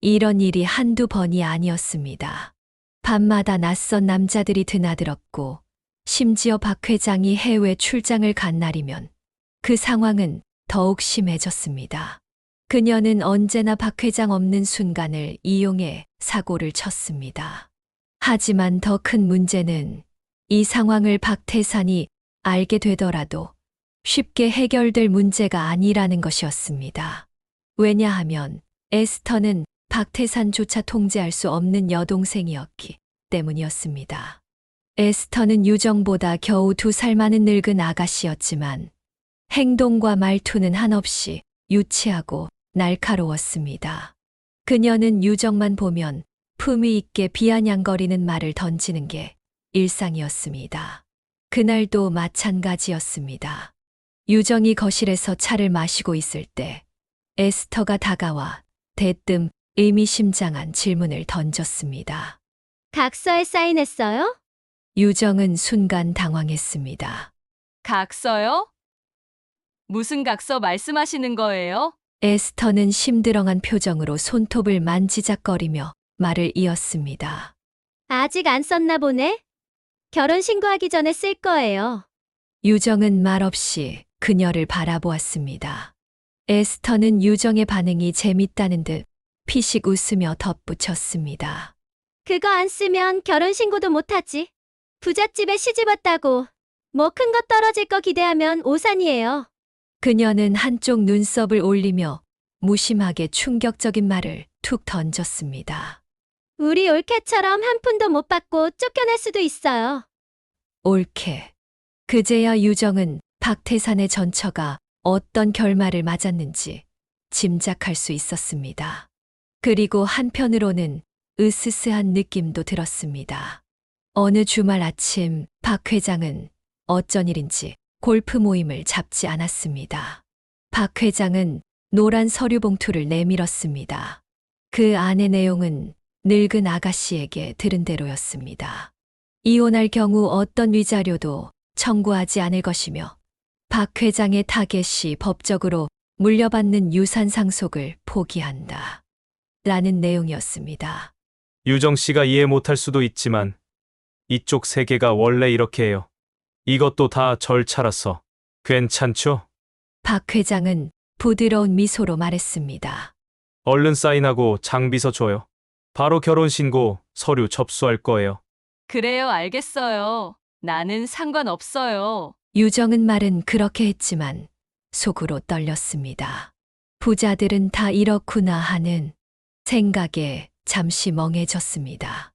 이런 일이 한두 번이 아니었습니다. 밤마다 낯선 남자들이 드나들었고, 심지어 박 회장이 해외 출장을 간 날이면 그 상황은 더욱 심해졌습니다. 그녀는 언제나 박 회장 없는 순간을 이용해 사고를 쳤습니다. 하지만 더 큰 문제는 이 상황을 박태산이 알게 되더라도 쉽게 해결될 문제가 아니라는 것이었습니다. 왜냐하면 에스터는 박태산조차 통제할 수 없는 여동생이었기 때문이었습니다. 에스터는 유정보다 겨우 2살 많은 늙은 아가씨였지만 행동과 말투는 한없이 유치하고 날카로웠습니다. 그녀는 유정만 보면 품위 있게 비아냥거리는 말을 던지는 게 일상이었습니다. 그날도 마찬가지였습니다. 유정이 거실에서 차를 마시고 있을 때 에스터가 다가와 대뜸 의미심장한 질문을 던졌습니다. 각서에 사인했어요? 유정은 순간 당황했습니다. 각서요? 무슨 각서 말씀하시는 거예요? 에스터는 심드렁한 표정으로 손톱을 만지작거리며 말을 이었습니다. 아직 안 썼나 보네? 결혼 신고하기 전에 쓸 거예요. 유정은 말없이 그녀를 바라보았습니다. 에스터는 유정의 반응이 재밌다는 듯 피식 웃으며 덧붙였습니다. 그거 안 쓰면 결혼 신고도 못하지. 부잣집에 시집 왔다고 뭐 큰 거 떨어질 거 기대하면 오산이에요. 그녀는 한쪽 눈썹을 올리며 무심하게 충격적인 말을 툭 던졌습니다. 우리 올케처럼 한 푼도 못 받고 쫓겨날 수도 있어요. 옳게. 그제야 유정은 박태산의 전처가 어떤 결말을 맞았는지 짐작할 수 있었습니다. 그리고 한편으로는 으스스한 느낌도 들었습니다. 어느 주말 아침 박 회장은 어쩐 일인지 골프 모임을 잡지 않았습니다. 박 회장은 노란 서류 봉투를 내밀었습니다. 그 안의 내용은 늙은 아가씨에게 들은 대로였습니다. 이혼할 경우 어떤 위자료도 청구하지 않을 것이며 박 회장의 타겟이 법적으로 물려받는 유산 상속을 포기한다. 라는 내용이었습니다. 유정 씨가 이해 못할 수도 있지만 이쪽 세계가 원래 이렇게 해요. 이것도 다 절차라서 괜찮죠? 박 회장은 부드러운 미소로 말했습니다. 얼른 사인하고 장비서 줘요. 바로 결혼신고 서류 접수할 거예요. 그래요, 알겠어요. 나는 상관없어요. 유정은 말은 그렇게 했지만 속으로 떨렸습니다. 부자들은 다 이렇구나 하는 생각에 잠시 멍해졌습니다.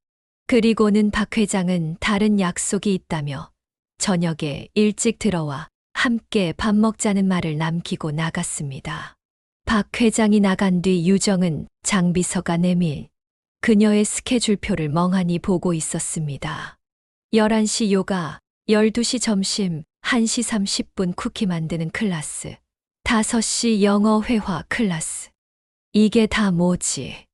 그리고는 박 회장은 다른 약속이 있다며 저녁에 일찍 들어와 함께 밥 먹자는 말을 남기고 나갔습니다. 박 회장이 나간 뒤 유정은 장비서가 내밀 그녀의 스케줄표를 멍하니 보고 있었습니다. 11시 요가, 12시 점심, 1시 30분 쿠키 만드는 클래스, 5시 영어 회화 클래스. 이게 다 뭐지?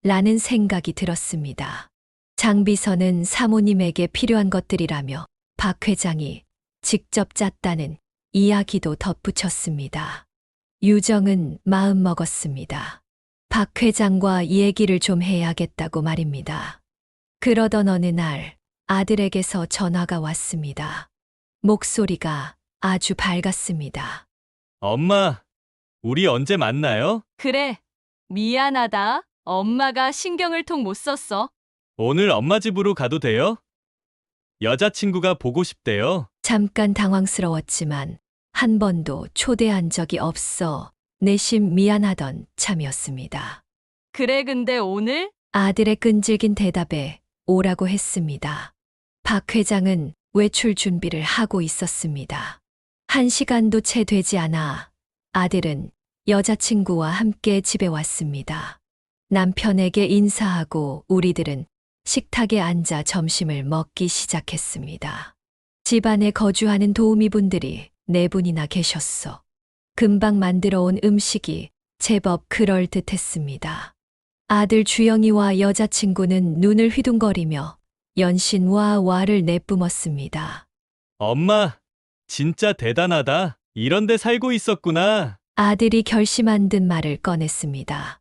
라는 생각이 들었습니다. 장비서는 사모님에게 필요한 것들이라며 박 회장이 직접 짰다는 이야기도 덧붙였습니다. 유정은 마음 먹었습니다. 박 회장과 얘기를 좀 해야겠다고 말입니다. 그러던 어느 날 아들에게서 전화가 왔습니다. 목소리가 아주 밝았습니다. 엄마, 우리 언제 만나요? 그래, 미안하다. 엄마가 신경을 통 못 썼어. 오늘 엄마 집으로 가도 돼요? 여자친구가 보고 싶대요. 잠깐 당황스러웠지만 한 번도 초대한 적이 없어 내심 미안하던 참이었습니다. 그래, 근데 오늘? 아들의 끈질긴 대답에 오라고 했습니다. 박 회장은 외출 준비를 하고 있었습니다. 1시간도 채 되지 않아 아들은 여자친구와 함께 집에 왔습니다. 남편에게 인사하고 우리들은 식탁에 앉아 점심을 먹기 시작했습니다. 집안에 거주하는 도우미분들이 4분이나 계셨어. 금방 만들어 온 음식이 제법 그럴듯했습니다. 아들 주영이와 여자친구는 눈을 휘둥거리며 연신 와와를 내뿜었습니다. 엄마, 진짜 대단하다. 이런 데 살고 있었구나. 아들이 결심한 듯 말을 꺼냈습니다.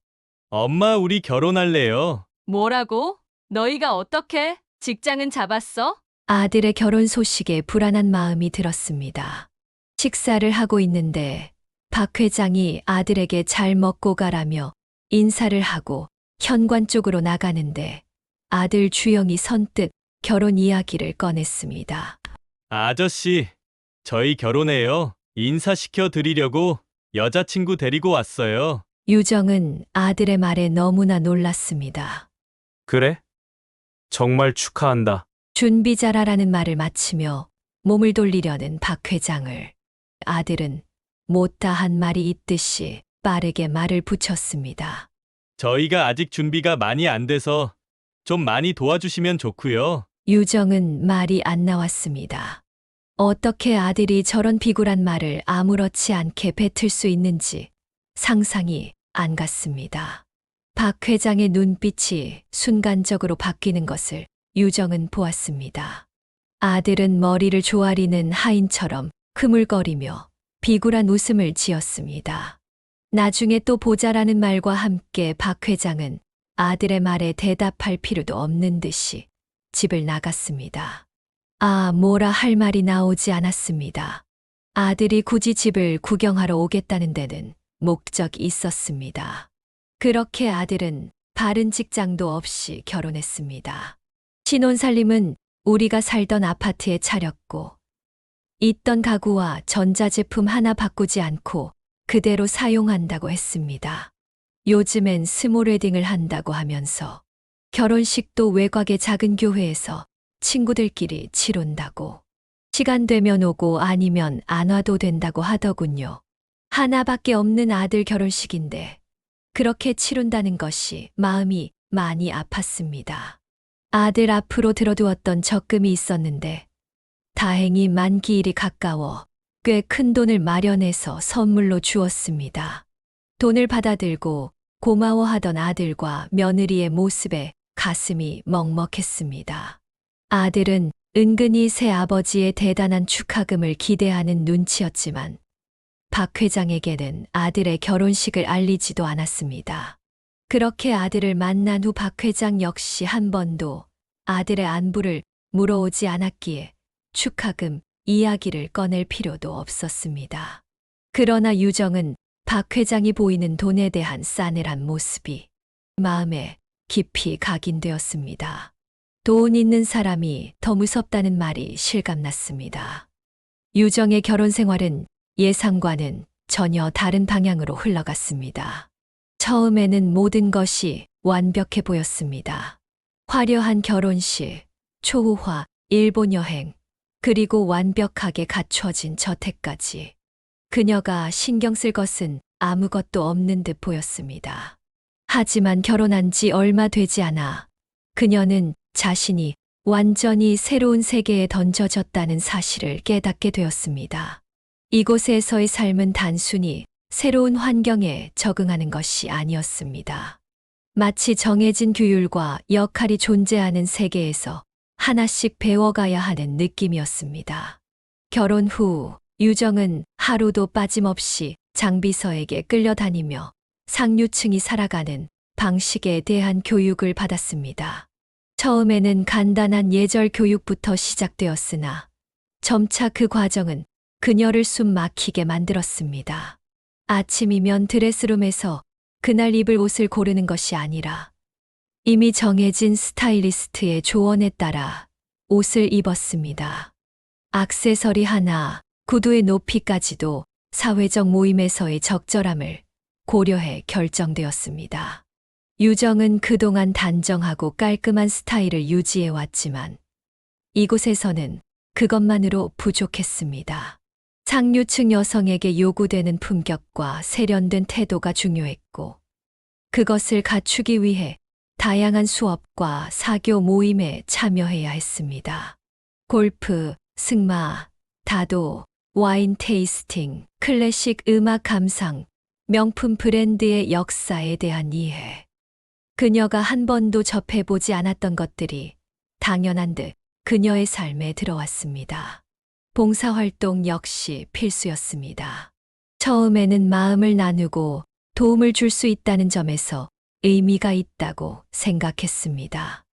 엄마, 우리 결혼할래요. 뭐라고? 너희가 어떻게? 직장은 잡았어? 아들의 결혼 소식에 불안한 마음이 들었습니다. 식사를 하고 있는데 박 회장이 아들에게 잘 먹고 가라며 인사를 하고 현관 쪽으로 나가는데 아들 주영이 선뜻 결혼 이야기를 꺼냈습니다. 아저씨, 저희 결혼해요. 인사시켜 드리려고 여자친구 데리고 왔어요. 유정은 아들의 말에 너무나 놀랐습니다. 그래? 정말 축하한다. 준비 잘하라는 말을 마치며 몸을 돌리려는 박 회장을 아들은 못다한 말이 있듯이 빠르게 말을 붙였습니다. 저희가 아직 준비가 많이 안 돼서 좀 많이 도와주시면 좋고요. 유정은 말이 안 나왔습니다. 어떻게 아들이 저런 비굴한 말을 아무렇지 않게 뱉을 수 있는지 상상이 안 갔습니다. 박 회장의 눈빛이 순간적으로 바뀌는 것을 유정은 보았습니다. 아들은 머리를 조아리는 하인처럼 흐물거리며 비굴한 웃음을 지었습니다. 나중에 또 보자라는 말과 함께 박 회장은 아들의 말에 대답할 필요도 없는 듯이 집을 나갔습니다. 뭐라 할 말이 나오지 않았습니다. 아들이 굳이 집을 구경하러 오겠다는 데는 목적이 있었습니다. 그렇게 아들은 바른 직장도 없이 결혼했습니다. 신혼살림은 우리가 살던 아파트에 차렸고, 있던 가구와 전자제품 하나 바꾸지 않고 그대로 사용한다고 했습니다. 요즘엔 스몰 웨딩을 한다고 하면서 결혼식도 외곽의 작은 교회에서 친구들끼리 치룬다고. 시간 되면 오고 아니면 안 와도 된다고 하더군요. 하나밖에 없는 아들 결혼식인데 그렇게 치룬다는 것이 마음이 많이 아팠습니다. 아들 앞으로 들어두었던 적금이 있었는데 다행히 만기일이 가까워 꽤 큰 돈을 마련해서 선물로 주었습니다. 돈을 받아들고 고마워하던 아들과 며느리의 모습에 가슴이 먹먹했습니다. 아들은 은근히 새 아버지의 대단한 축하금을 기대하는 눈치였지만 박 회장에게는 아들의 결혼식을 알리지도 않았습니다. 그렇게 아들을 만난 후 박 회장 역시 한 번도 아들의 안부를 물어오지 않았기에 축하금 이야기를 꺼낼 필요도 없었습니다. 그러나 유정은 박 회장이 보이는 돈에 대한 싸늘한 모습이 마음에 깊이 각인되었습니다. 돈 있는 사람이 더 무섭다는 말이 실감났습니다. 유정의 결혼 생활은 예상과는 전혀 다른 방향으로 흘러갔습니다. 처음에는 모든 것이 완벽해 보였습니다. 화려한 결혼식, 초호화, 일본 여행, 그리고 완벽하게 갖춰진 저택까지. 그녀가 신경 쓸 것은 아무것도 없는 듯 보였습니다. 하지만 결혼한 지 얼마 되지 않아 그녀는 자신이 완전히 새로운 세계에 던져졌다는 사실을 깨닫게 되었습니다. 이곳에서의 삶은 단순히 새로운 환경에 적응하는 것이 아니었습니다. 마치 정해진 규율과 역할이 존재하는 세계에서 하나씩 배워가야 하는 느낌이었습니다. 결혼 후 유정은 하루도 빠짐없이 장비서에게 끌려다니며 상류층이 살아가는 방식에 대한 교육을 받았습니다. 처음에는 간단한 예절 교육부터 시작되었으나 점차 그 과정은 그녀를 숨 막히게 만들었습니다. 아침이면 드레스룸에서 그날 입을 옷을 고르는 것이 아니라 이미 정해진 스타일리스트의 조언에 따라 옷을 입었습니다. 액세서리 하나, 구두의 높이까지도 사회적 모임에서의 적절함을 고려해 결정되었습니다. 유정은 그동안 단정하고 깔끔한 스타일을 유지해 왔지만 이곳에서는 그것만으로 부족했습니다. 상류층 여성에게 요구되는 품격과 세련된 태도가 중요했고 그것을 갖추기 위해 다양한 수업과 사교 모임에 참여해야 했습니다. 골프, 승마, 다도, 와인 테이스팅, 클래식 음악 감상, 명품 브랜드의 역사에 대한 이해. 그녀가 한 번도 접해보지 않았던 것들이 당연한 듯 그녀의 삶에 들어왔습니다. 봉사활동 역시 필수였습니다. 처음에는 마음을 나누고 도움을 줄 수 있다는 점에서 의미가 있다고 생각했습니다.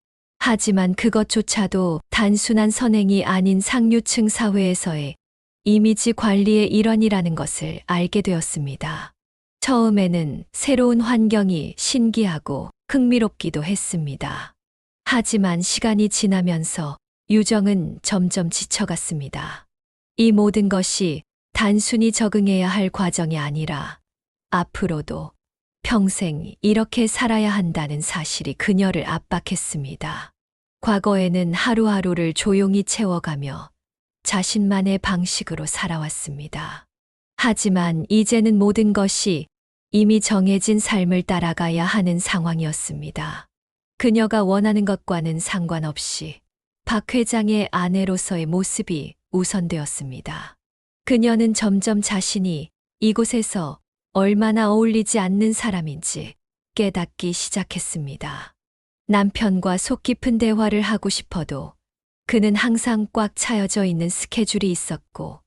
하지만 그것조차도 단순한 선행이 아닌 상류층 사회에서의 이미지 관리의 일환이라는 것을 알게 되었습니다. 처음에는 새로운 환경이 신기하고 흥미롭기도 했습니다. 하지만 시간이 지나면서 유정은 점점 지쳐갔습니다. 이 모든 것이 단순히 적응해야 할 과정이 아니라 앞으로도 평생 이렇게 살아야 한다는 사실이 그녀를 압박했습니다. 과거에는 하루하루를 조용히 채워가며 자신만의 방식으로 살아왔습니다. 하지만 이제는 모든 것이 이미 정해진 삶을 따라가야 하는 상황이었습니다. 그녀가 원하는 것과는 상관없이 박 회장의 아내로서의 모습이 우선되었습니다. 그녀는 점점 자신이 이곳에서 얼마나 어울리지 않는 사람인지 깨닫기 시작했습니다. 남편과 속 깊은 대화를 하고 싶어도 그는 항상 꽉 차여져 있는 스케줄이 있었고,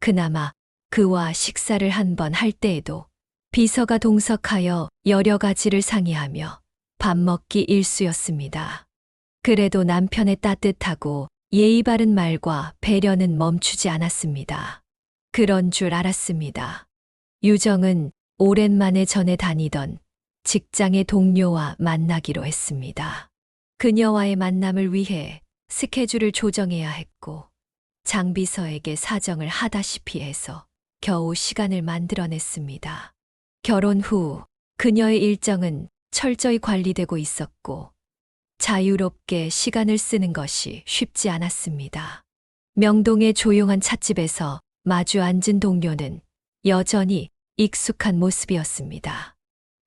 그나마 그와 식사를 한 번 할 때에도 비서가 동석하여 여러 가지를 상의하며 밥 먹기 일쑤였습니다. 그래도 남편의 따뜻하고 예의 바른 말과 배려는 멈추지 않았습니다. 그런 줄 알았습니다. 유정은 오랜만에 전에 다니던 직장의 동료와 만나기로 했습니다. 그녀와의 만남을 위해 스케줄을 조정해야 했고 장비서에게 사정을 하다시피 해서 겨우 시간을 만들어냈습니다. 결혼 후 그녀의 일정은 철저히 관리되고 있었고 자유롭게 시간을 쓰는 것이 쉽지 않았습니다. 명동의 조용한 찻집에서 마주 앉은 동료는 여전히 익숙한 모습이었습니다.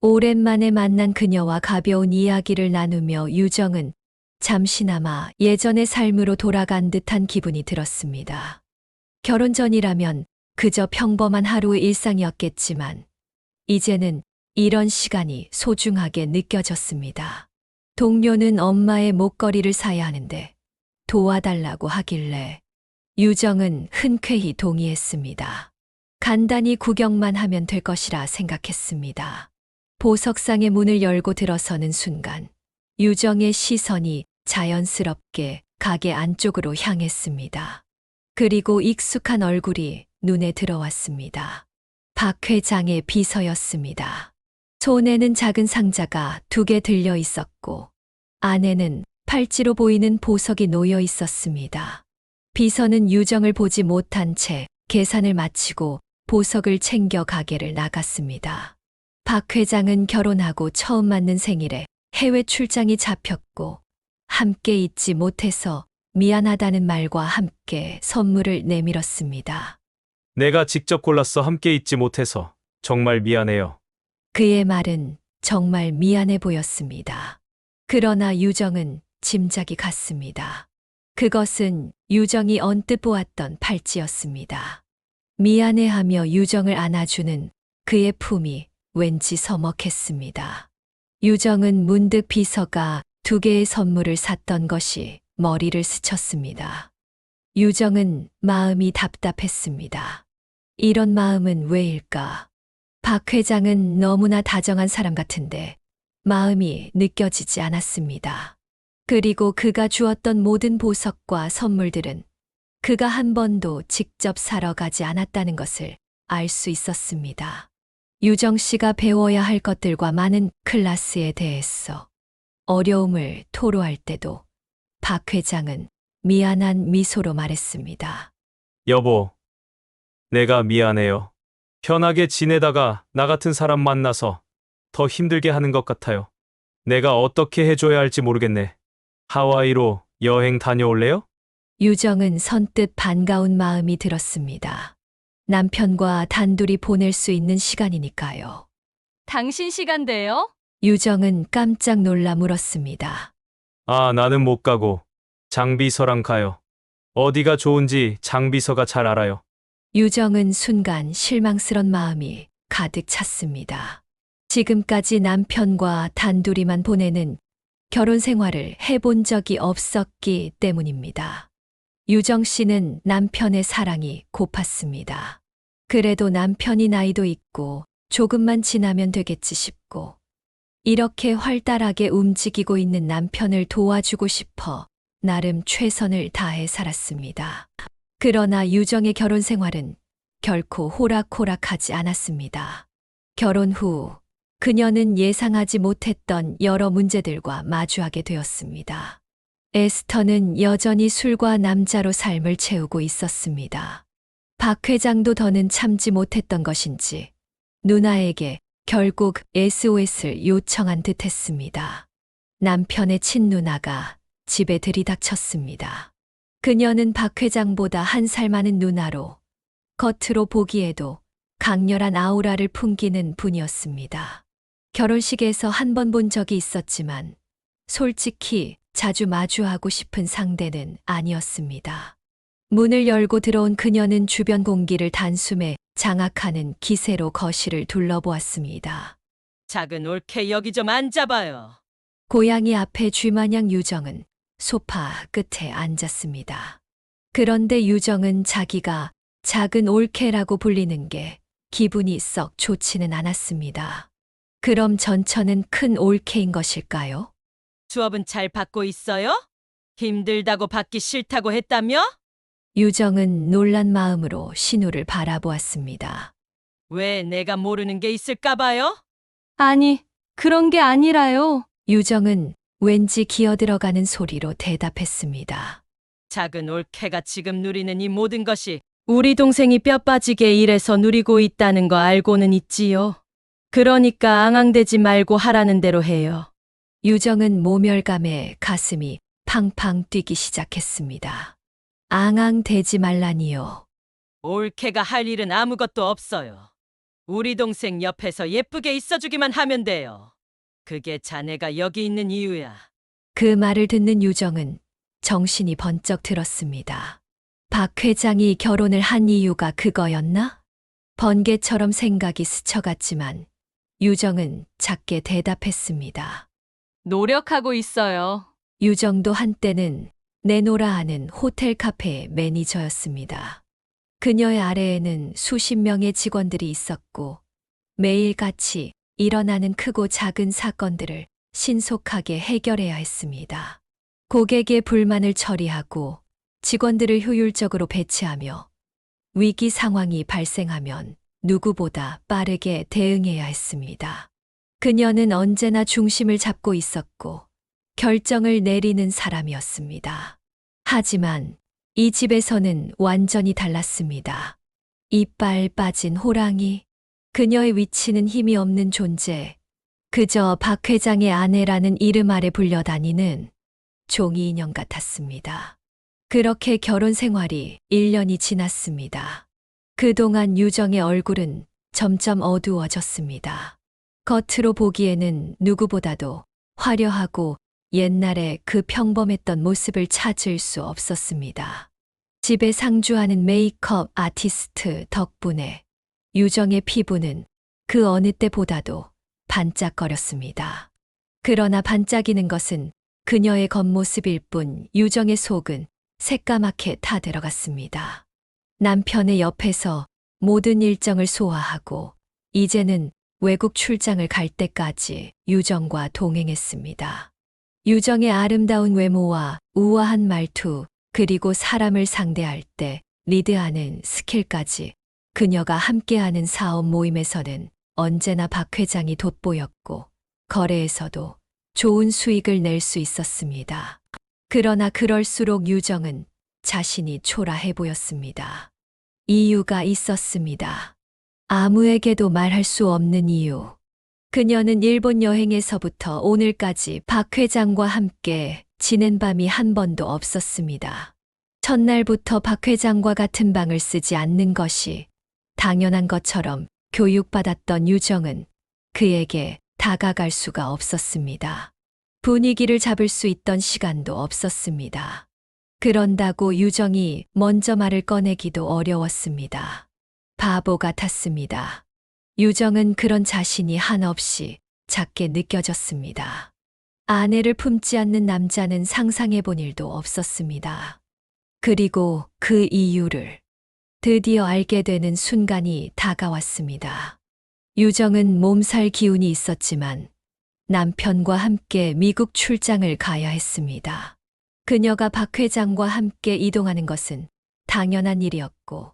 오랜만에 만난 그녀와 가벼운 이야기를 나누며 유정은 잠시나마 예전의 삶으로 돌아간 듯한 기분이 들었습니다. 결혼 전이라면 그저 평범한 하루의 일상이었겠지만 이제는 이런 시간이 소중하게 느껴졌습니다. 동료는 엄마의 목걸이를 사야 하는데 도와달라고 하길래 유정은 흔쾌히 동의했습니다. 간단히 구경만 하면 될 것이라 생각했습니다. 보석상의 문을 열고 들어서는 순간 유정의 시선이 자연스럽게 가게 안쪽으로 향했습니다. 그리고 익숙한 얼굴이 눈에 들어왔습니다. 박 회장의 비서였습니다. 손에는 작은 상자가 2개 들려 있었고 안에는 팔찌로 보이는 보석이 놓여 있었습니다. 비서는 유정을 보지 못한 채 계산을 마치고 보석을 챙겨 가게를 나갔습니다. 박 회장은 결혼하고 처음 맞는 생일에 해외 출장이 잡혔고 함께 있지 못해서 미안하다는 말과 함께 선물을 내밀었습니다. 내가 직접 골랐어. 함께 있지 못해서. 정말 미안해요. 그의 말은 정말 미안해 보였습니다. 그러나 유정은 짐작이 갔습니다. 그것은 유정이 언뜻 보았던 팔찌였습니다. 미안해하며 유정을 안아주는 그의 품이 왠지 서먹했습니다. 유정은 문득 비서가 2개의 선물을 샀던 것이 머리를 스쳤습니다. 유정은 마음이 답답했습니다. 이런 마음은 왜일까? 박 회장은 너무나 다정한 사람 같은데 마음이 느껴지지 않았습니다. 그리고 그가 주었던 모든 보석과 선물들은 그가 한 번도 직접 사러 가지 않았다는 것을 알 수 있었습니다. 유정 씨가 배워야 할 것들과 많은 클래스에 대해서 어려움을 토로할 때도 박 회장은 미안한 미소로 말했습니다. 여보, 내가 미안해요. 편하게 지내다가 나 같은 사람 만나서 더 힘들게 하는 것 같아요. 내가 어떻게 해줘야 할지 모르겠네. 하와이로 여행 다녀올래요? 유정은 선뜻 반가운 마음이 들었습니다. 남편과 단둘이 보낼 수 있는 시간이니까요. 당신 시간대요? 유정은 깜짝 놀라 물었습니다. 아, 나는 못 가고 장비서랑 가요. 어디가 좋은지 장비서가 잘 알아요. 유정은 순간 실망스런 마음이 가득 찼습니다. 지금까지 남편과 단둘이만 보내는 결혼 생활을 해본 적이 없었기 때문입니다. 유정 씨는 남편의 사랑이 고팠습니다. 그래도 남편이 나이도 있고 조금만 지나면 되겠지 싶고 이렇게 활달하게 움직이고 있는 남편을 도와주고 싶어 나름 최선을 다해 살았습니다. 그러나 유정의 결혼 생활은 결코 호락호락하지 않았습니다. 결혼 후 그녀는 예상하지 못했던 여러 문제들과 마주하게 되었습니다. 에스터는 여전히 술과 남자로 삶을 채우고 있었습니다. 박 회장도 더는 참지 못했던 것인지 누나에게 결국 SOS를 요청한 듯 했습니다. 남편의 친누나가 집에 들이닥쳤습니다. 그녀는 박 회장보다 1살 많은 누나로 겉으로 보기에도 강렬한 아우라를 풍기는 분이었습니다. 결혼식에서 한 번 본 적이 있었지만 솔직히 자주 마주하고 싶은 상대는 아니었습니다. 문을 열고 들어온 그녀는 주변 공기를 단숨에 장악하는 기세로 거실을 둘러보았습니다. 작은 올케 여기 좀 앉아봐요. 고양이 앞에 쥐마냥 유정은 소파 끝에 앉았습니다. 그런데 유정은 자기가 작은 올케라고 불리는 게 기분이 썩 좋지는 않았습니다. 그럼 전처는 큰 올케인 것일까요? 수업은 잘 받고 있어요? 힘들다고 받기 싫다고 했다며? 유정은 놀란 마음으로 신우를 바라보았습니다. 왜 내가 모르는 게 있을까봐요? 아니, 그런 게 아니라요. 유정은 왠지 기어들어가는 소리로 대답했습니다. 작은 올케가 지금 누리는 이 모든 것이 우리 동생이 뼈 빠지게 일해서 누리고 있다는 거 알고는 있지요. 그러니까 앙앙대지 말고 하라는 대로 해요. 유정은 모멸감에 가슴이 팡팡 뛰기 시작했습니다. 앙앙대지 말라니요. 올케가 할 일은 아무것도 없어요. 우리 동생 옆에서 예쁘게 있어주기만 하면 돼요. 그게 자네가 여기 있는 이유야. 그 말을 듣는 유정은 정신이 번쩍 들었습니다. 박 회장이 결혼을 한 이유가 그거였나? 번개처럼 생각이 스쳐갔지만 유정은 작게 대답했습니다. 노력하고 있어요. 유정도 한때는 내노라 하는 호텔 카페의 매니저였습니다. 그녀의 아래에는 수십 명의 직원들이 있었고 매일같이 일어나는 크고 작은 사건들을 신속하게 해결해야 했습니다. 고객의 불만을 처리하고 직원들을 효율적으로 배치하며 위기 상황이 발생하면 누구보다 빠르게 대응해야 했습니다. 그녀는 언제나 중심을 잡고 있었고 결정을 내리는 사람이었습니다. 하지만 이 집에서는 완전히 달랐습니다. 이빨 빠진 호랑이, 그녀의 위치는 힘이 없는 존재, 그저 박 회장의 아내라는 이름 아래 불려다니는 종이 인형 같았습니다. 그렇게 결혼 생활이 1년이 지났습니다. 그동안 유정의 얼굴은 점점 어두워졌습니다. 겉으로 보기에는 누구보다도 화려하고 옛날에 그 평범했던 모습을 찾을 수 없었습니다. 집에 상주하는 메이크업 아티스트 덕분에 유정의 피부는 그 어느 때보다도 반짝거렸습니다. 그러나 반짝이는 것은 그녀의 겉모습일 뿐 유정의 속은 새까맣게 타들어갔습니다. 남편의 옆에서 모든 일정을 소화하고 이제는 외국 출장을 갈 때까지 유정과 동행했습니다. 유정의 아름다운 외모와 우아한 말투, 그리고 사람을 상대할 때 리드하는 스킬까지 그녀가 함께하는 사업 모임에서는 언제나 박 회장이 돋보였고 거래에서도 좋은 수익을 낼 수 있었습니다. 그러나 그럴수록 유정은 자신이 초라해 보였습니다. 이유가 있었습니다. 아무에게도 말할 수 없는 이유. 그녀는 일본 여행에서부터 오늘까지 박 회장과 함께 지낸 밤이 한 번도 없었습니다. 첫날부터 박 회장과 같은 방을 쓰지 않는 것이 당연한 것처럼 교육받았던 유정은 그에게 다가갈 수가 없었습니다. 분위기를 잡을 수 있던 시간도 없었습니다. 그런다고 유정이 먼저 말을 꺼내기도 어려웠습니다. 바보 같았습니다. 유정은 그런 자신이 한없이 작게 느껴졌습니다. 아내를 품지 않는 남자는 상상해 본 일도 없었습니다. 그리고 그 이유를 드디어 알게 되는 순간이 다가왔습니다. 유정은 몸살 기운이 있었지만 남편과 함께 미국 출장을 가야 했습니다. 그녀가 박 회장과 함께 이동하는 것은 당연한 일이었고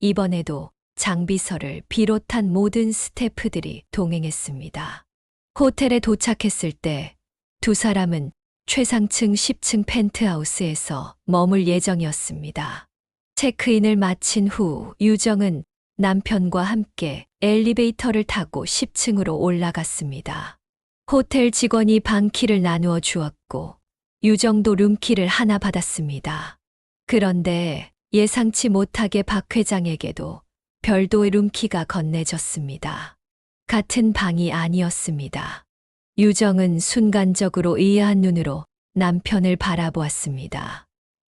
이번에도 장비서를 비롯한 모든 스태프들이 동행했습니다. 호텔에 도착했을 때 두 사람은 최상층 10층 펜트하우스에서 머물 예정이었습니다. 체크인을 마친 후 유정은 남편과 함께 엘리베이터를 타고 10층으로 올라갔습니다. 호텔 직원이 방키를 나누어 주었고 유정도 룸키를 하나 받았습니다. 그런데 예상치 못하게 박 회장에게도 별도의 룸키가 건네졌습니다. 같은 방이 아니었습니다. 유정은 순간적으로 의아한 눈으로 남편을 바라보았습니다.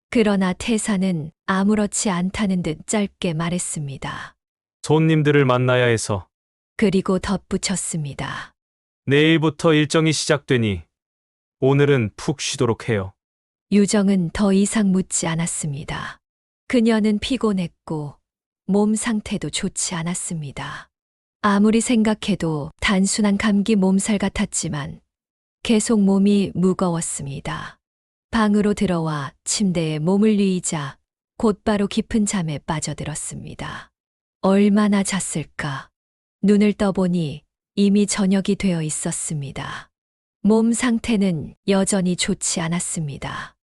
그러나 태사는 아무렇지 않다는 듯 짧게 말했습니다. 손님들을 만나야 해서 그리고 덧붙였습니다. 내일부터 일정이 시작되니 오늘은 푹 쉬도록 해요. 유정은 더 이상 묻지 않았습니다. 그녀는 피곤했고 몸 상태도 좋지 않았습니다. 아무리 생각해도 단순한 감기 몸살 같았지만 계속 몸이 무거웠습니다. 방으로 들어와 침대에 몸을 뉘이자 곧바로 깊은 잠에 빠져들었습니다. 얼마나 잤을까? 눈을 떠보니 이미 저녁이 되어 있었습니다. 몸 상태는 여전히 좋지 않았습니다.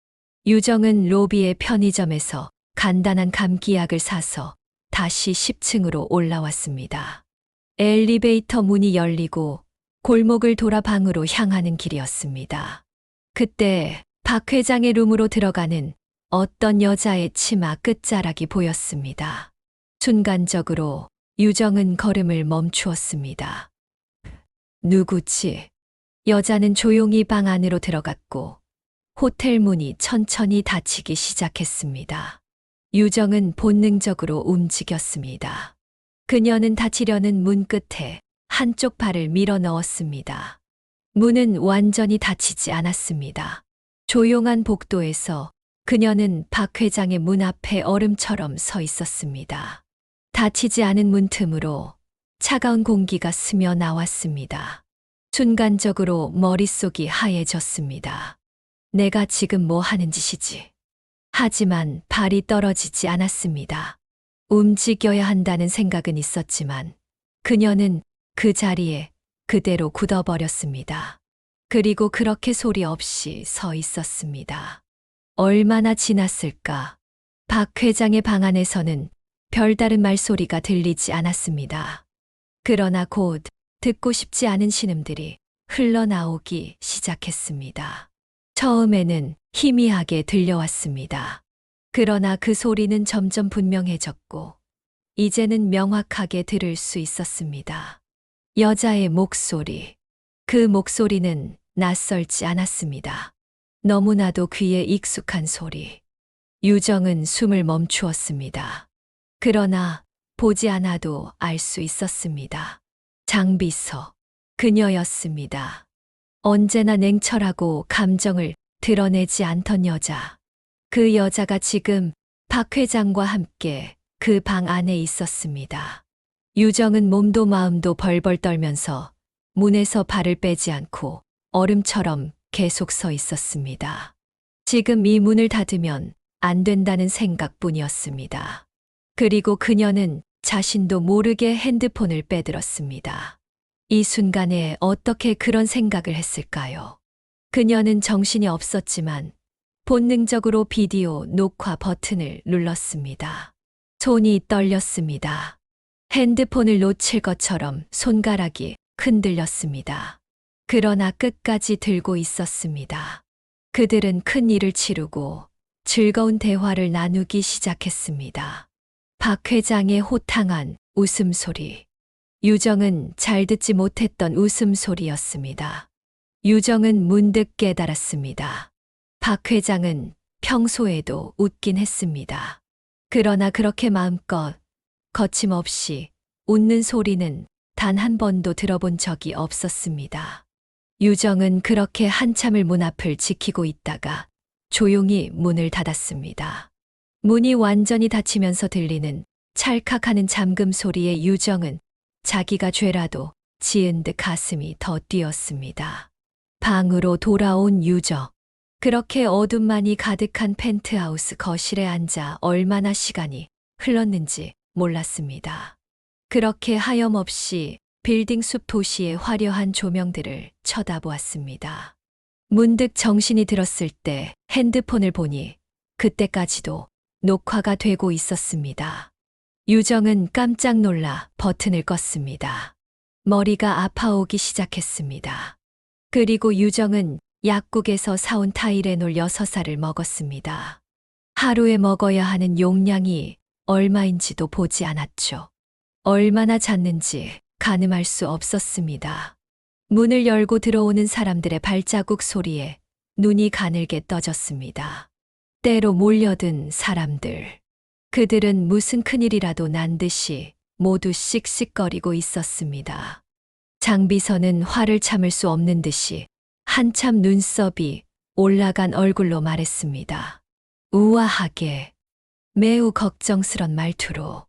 유정은 로비의 편의점에서 간단한 감기약을 사서 다시 10층으로 올라왔습니다. 엘리베이터 문이 열리고 골목을 돌아 방으로 향하는 길이었습니다. 그때 박 회장의 룸으로 들어가는 어떤 여자의 치마 끝자락이 보였습니다. 순간적으로 유정은 걸음을 멈추었습니다. 누구지? 여자는 조용히 방 안으로 들어갔고 호텔 문이 천천히 닫히기 시작했습니다. 유정은 본능적으로 움직였습니다. 그녀는 닫히려는 문 끝에 한쪽 발을 밀어 넣었습니다. 문은 완전히 닫히지 않았습니다. 조용한 복도에서 그녀는 박 회장의 문 앞에 얼음처럼 서 있었습니다. 닫히지 않은 문 틈으로 차가운 공기가 스며 나왔습니다. 순간적으로 머릿속이 하얘졌습니다. 내가 지금 뭐 하는 짓이지? 하지만 발이 떨어지지 않았습니다. 움직여야 한다는 생각은 있었지만 그녀는 그 자리에 그대로 굳어버렸습니다. 그리고 그렇게 소리 없이 서 있었습니다. 얼마나 지났을까? 박 회장의 방 안에서는 별다른 말소리가 들리지 않았습니다. 그러나 곧 듣고 싶지 않은 신음들이 흘러나오기 시작했습니다. 처음에는 희미하게 들려왔습니다. 그러나 그 소리는 점점 분명해졌고 이제는 명확하게 들을 수 있었습니다. 여자의 목소리. 그 목소리는 낯설지 않았습니다. 너무나도 귀에 익숙한 소리. 유정은 숨을 멈추었습니다. 그러나 보지 않아도 알 수 있었습니다. 장비서. 그녀였습니다. 언제나 냉철하고 감정을 드러내지 않던 여자. 그 여자가 지금 박 회장과 함께 그 방 안에 있었습니다. 유정은 몸도 마음도 벌벌 떨면서 문에서 발을 빼지 않고 얼음처럼 계속 서 있었습니다. 지금 이 문을 닫으면 안 된다는 생각뿐이었습니다. 그리고 그녀는 자신도 모르게 핸드폰을 빼들었습니다. 이 순간에 어떻게 그런 생각을 했을까요? 그녀는 정신이 없었지만 본능적으로 비디오 녹화 버튼을 눌렀습니다. 손이 떨렸습니다. 핸드폰을 놓칠 것처럼 손가락이 흔들렸습니다. 그러나 끝까지 들고 있었습니다. 그들은 큰 일을 치르고 즐거운 대화를 나누기 시작했습니다. 박 회장의 호탕한 웃음소리. 유정은 잘 듣지 못했던 웃음소리였습니다. 유정은 문득 깨달았습니다. 박 회장은 평소에도 웃긴 했습니다. 그러나 그렇게 마음껏 거침없이 웃는 소리는 단 한 번도 들어본 적이 없었습니다. 유정은 그렇게 한참을 문 앞을 지키고 있다가 조용히 문을 닫았습니다. 문이 완전히 닫히면서 들리는 찰칵하는 잠금 소리에 유정은 자기가 죄라도 지은 듯 가슴이 더 뛰었습니다. 방으로 돌아온 유정. 그렇게 어둠만이 가득한 펜트하우스 거실에 앉아 얼마나 시간이 흘렀는지 몰랐습니다. 그렇게 하염없이 빌딩 숲 도시의 화려한 조명들을 쳐다보았습니다. 문득 정신이 들었을 때 핸드폰을 보니 그때까지도 녹화가 되고 있었습니다. 유정은 깜짝 놀라 버튼을 껐습니다. 머리가 아파오기 시작했습니다. 그리고 유정은 약국에서 사온 타이레놀 6알을 먹었습니다. 하루에 먹어야 하는 용량이 얼마인지도 보지 않았죠. 얼마나 잤는지 가늠할 수 없었습니다. 문을 열고 들어오는 사람들의 발자국 소리에 눈이 가늘게 떠졌습니다. 때로 몰려든 사람들. 그들은 무슨 큰일이라도 난 듯이 모두 씩씩거리고 있었습니다. 장비서는 화를 참을 수 없는 듯이 한참 눈썹이 올라간 얼굴로 말했습니다. 우아하게, 매우 걱정스런 말투로.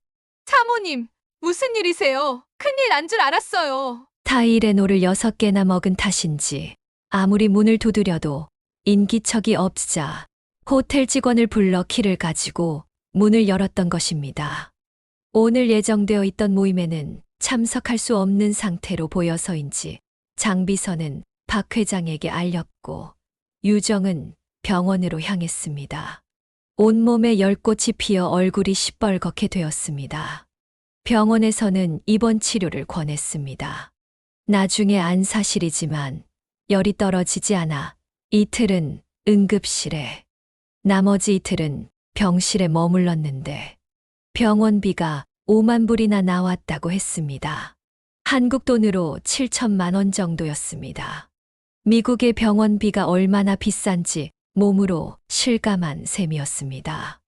사모님, 무슨 일이세요? 큰일 난 줄 알았어요. 타이레놀을 6개나 먹은 탓인지 아무리 문을 두드려도 인기척이 없자 호텔 직원을 불러 키를 가지고 문을 열었던 것입니다. 오늘 예정되어 있던 모임에는 참석할 수 없는 상태로 보여서인지 장비서는 박 회장에게 알렸고 유정은 병원으로 향했습니다. 온몸에 열꽃이 피어 얼굴이 시뻘겋게 되었습니다. 병원에서는 입원 치료를 권했습니다. 나중에 안 사실이지만 열이 떨어지지 않아 이틀은 응급실에, 나머지 이틀은 병실에 머물렀는데 병원비가 5만 불이나 나왔다고 했습니다. 한국 돈으로 7천만 원 정도였습니다. 미국의 병원비가 얼마나 비싼지 몸으로 실감한 셈이었습니다.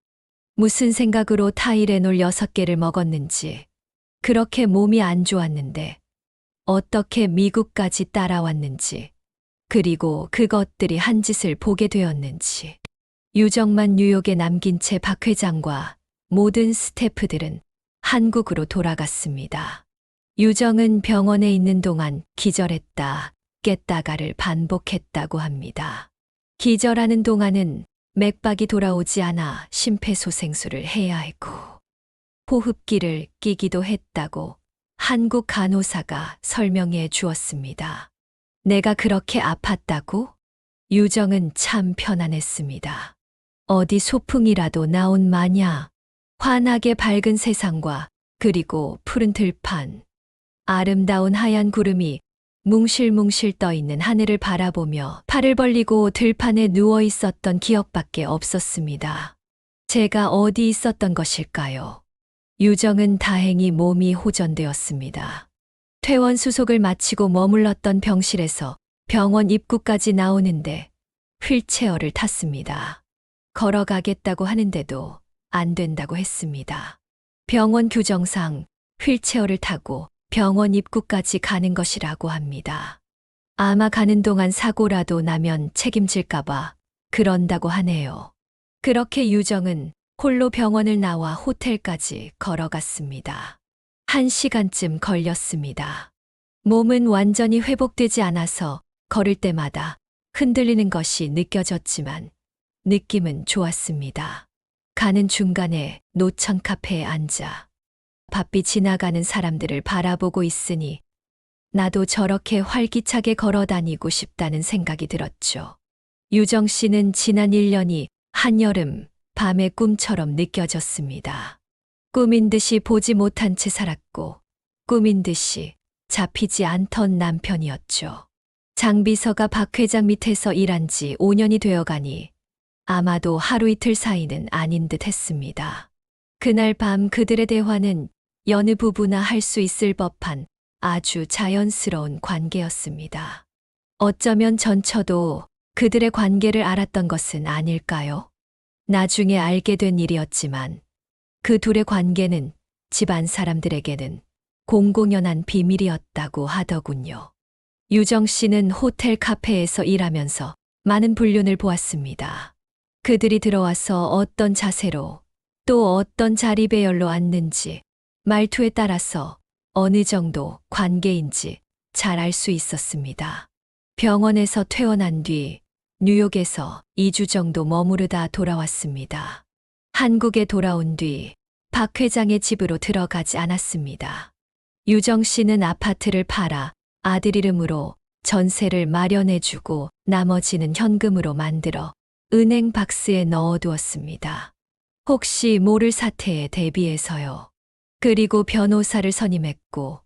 무슨 생각으로 타이레놀 6개를 먹었는지 그렇게 몸이 안 좋았는데 어떻게 미국까지 따라왔는지 그리고 그것들이 한 짓을 보게 되었는지 유정만 뉴욕에 남긴 채 박 회장과 모든 스태프들은 한국으로 돌아갔습니다. 유정은 병원에 있는 동안 기절했다, 깼다가를 반복했다고 합니다. 기절하는 동안은 맥박이 돌아오지 않아 심폐소생술을 해야 했고 호흡기를 끼기도 했다고 한국 간호사가 설명해 주었습니다. 내가 그렇게 아팠다고? 유정은 참 편안했습니다. 어디 소풍이라도 나온 마냐? 환하게 밝은 세상과 그리고 푸른 들판, 아름다운 하얀 구름이 뭉실뭉실 떠있는 하늘을 바라보며 팔을 벌리고 들판에 누워 있었던 기억밖에 없었습니다. 제가 어디 있었던 것일까요? 유정은 다행히 몸이 호전되었습니다. 퇴원 수속을 마치고 머물렀던 병실에서 병원 입구까지 나오는데 휠체어를 탔습니다. 걸어가겠다고 하는데도 안 된다고 했습니다. 병원 규정상 휠체어를 타고 병원 입구까지 가는 것이라고 합니다. 아마 가는 동안 사고라도 나면 책임질까봐 그런다고 하네요. 그렇게 유정은 홀로 병원을 나와 호텔까지 걸어갔습니다. 1시간쯤 걸렸습니다. 몸은 완전히 회복되지 않아서 걸을 때마다 흔들리는 것이 느껴졌지만 느낌은 좋았습니다. 가는 중간에 노천 카페에 앉아 바삐 지나가는 사람들을 바라보고 있으니 나도 저렇게 활기차게 걸어 다니고 싶다는 생각이 들었죠. 유정 씨는 지난 1년이 한여름 밤의 꿈처럼 느껴졌습니다. 꿈인 듯이 보지 못한 채 살았고 꿈인 듯이 잡히지 않던 남편이었죠. 장비서가 박 회장 밑에서 일한 지 5년이 되어가니 아마도 하루 이틀 사이는 아닌 듯 했습니다. 그날 밤 그들의 대화는 여느 부부나 할 수 있을 법한 아주 자연스러운 관계였습니다. 어쩌면 전처도 그들의 관계를 알았던 것은 아닐까요? 나중에 알게 된 일이었지만 그 둘의 관계는 집안 사람들에게는 공공연한 비밀이었다고 하더군요. 유정 씨는 호텔 카페에서 일하면서 많은 불륜을 보았습니다. 그들이 들어와서 어떤 자세로 또 어떤 자리 배열로 앉는지 말투에 따라서 어느 정도 관계인지 잘 알 수 있었습니다. 병원에서 퇴원한 뒤 뉴욕에서 2주 정도 머무르다 돌아왔습니다. 한국에 돌아온 뒤 박 회장의 집으로 들어가지 않았습니다. 유정 씨는 아파트를 팔아 아들 이름으로 전세를 마련해주고 나머지는 현금으로 만들어 은행 박스에 넣어두었습니다. 혹시 모를 사태에 대비해서요. 그리고 변호사를 선임했고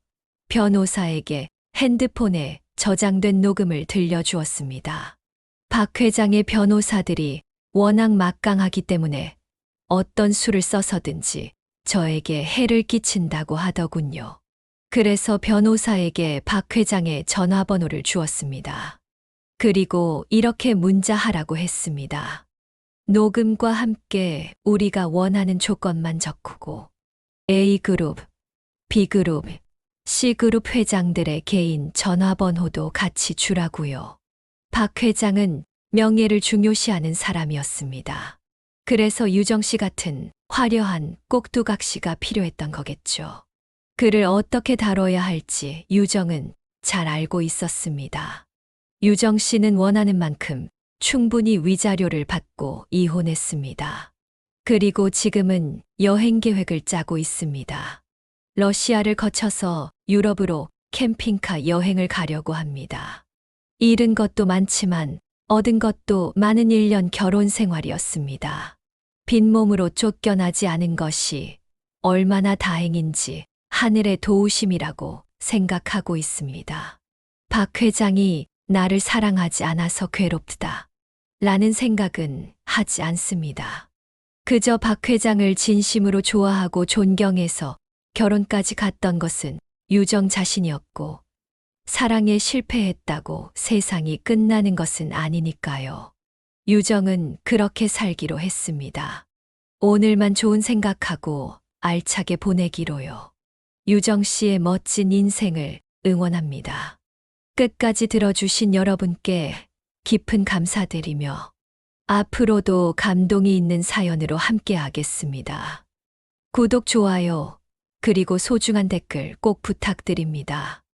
변호사에게 핸드폰에 저장된 녹음을 들려주었습니다. 박 회장의 변호사들이 워낙 막강하기 때문에 어떤 수를 써서든지 저에게 해를 끼친다고 하더군요. 그래서 변호사에게 박 회장의 전화번호를 주었습니다. 그리고 이렇게 문자하라고 했습니다. 녹음과 함께 우리가 원하는 조건만 적고 A그룹, B그룹, C그룹 회장들의 개인 전화번호도 같이 주라고요. 박 회장은 명예를 중요시하는 사람이었습니다. 그래서 유정 씨 같은 화려한 꼭두각시가 필요했던 거겠죠. 그를 어떻게 다뤄야 할지 유정은 잘 알고 있었습니다. 유정 씨는 원하는 만큼 충분히 위자료를 받고 이혼했습니다. 그리고 지금은 여행 계획을 짜고 있습니다. 러시아를 거쳐서 유럽으로 캠핑카 여행을 가려고 합니다. 잃은 것도 많지만 얻은 것도 많은 1년 결혼 생활이었습니다. 빈몸으로 쫓겨나지 않은 것이 얼마나 다행인지 하늘의 도우심이라고 생각하고 있습니다. 박 회장이 나를 사랑하지 않아서 괴롭다. 라는 생각은 하지 않습니다. 그저 박 회장을 진심으로 좋아하고 존경해서 결혼까지 갔던 것은 유정 자신이었고, 사랑에 실패했다고 세상이 끝나는 것은 아니니까요. 유정은 그렇게 살기로 했습니다. 오늘만 좋은 생각하고 알차게 보내기로요. 유정 씨의 멋진 인생을 응원합니다. 끝까지 들어주신 여러분께 깊은 감사드리며 앞으로도 감동이 있는 사연으로 함께하겠습니다. 구독, 좋아요, 그리고 소중한 댓글 꼭 부탁드립니다.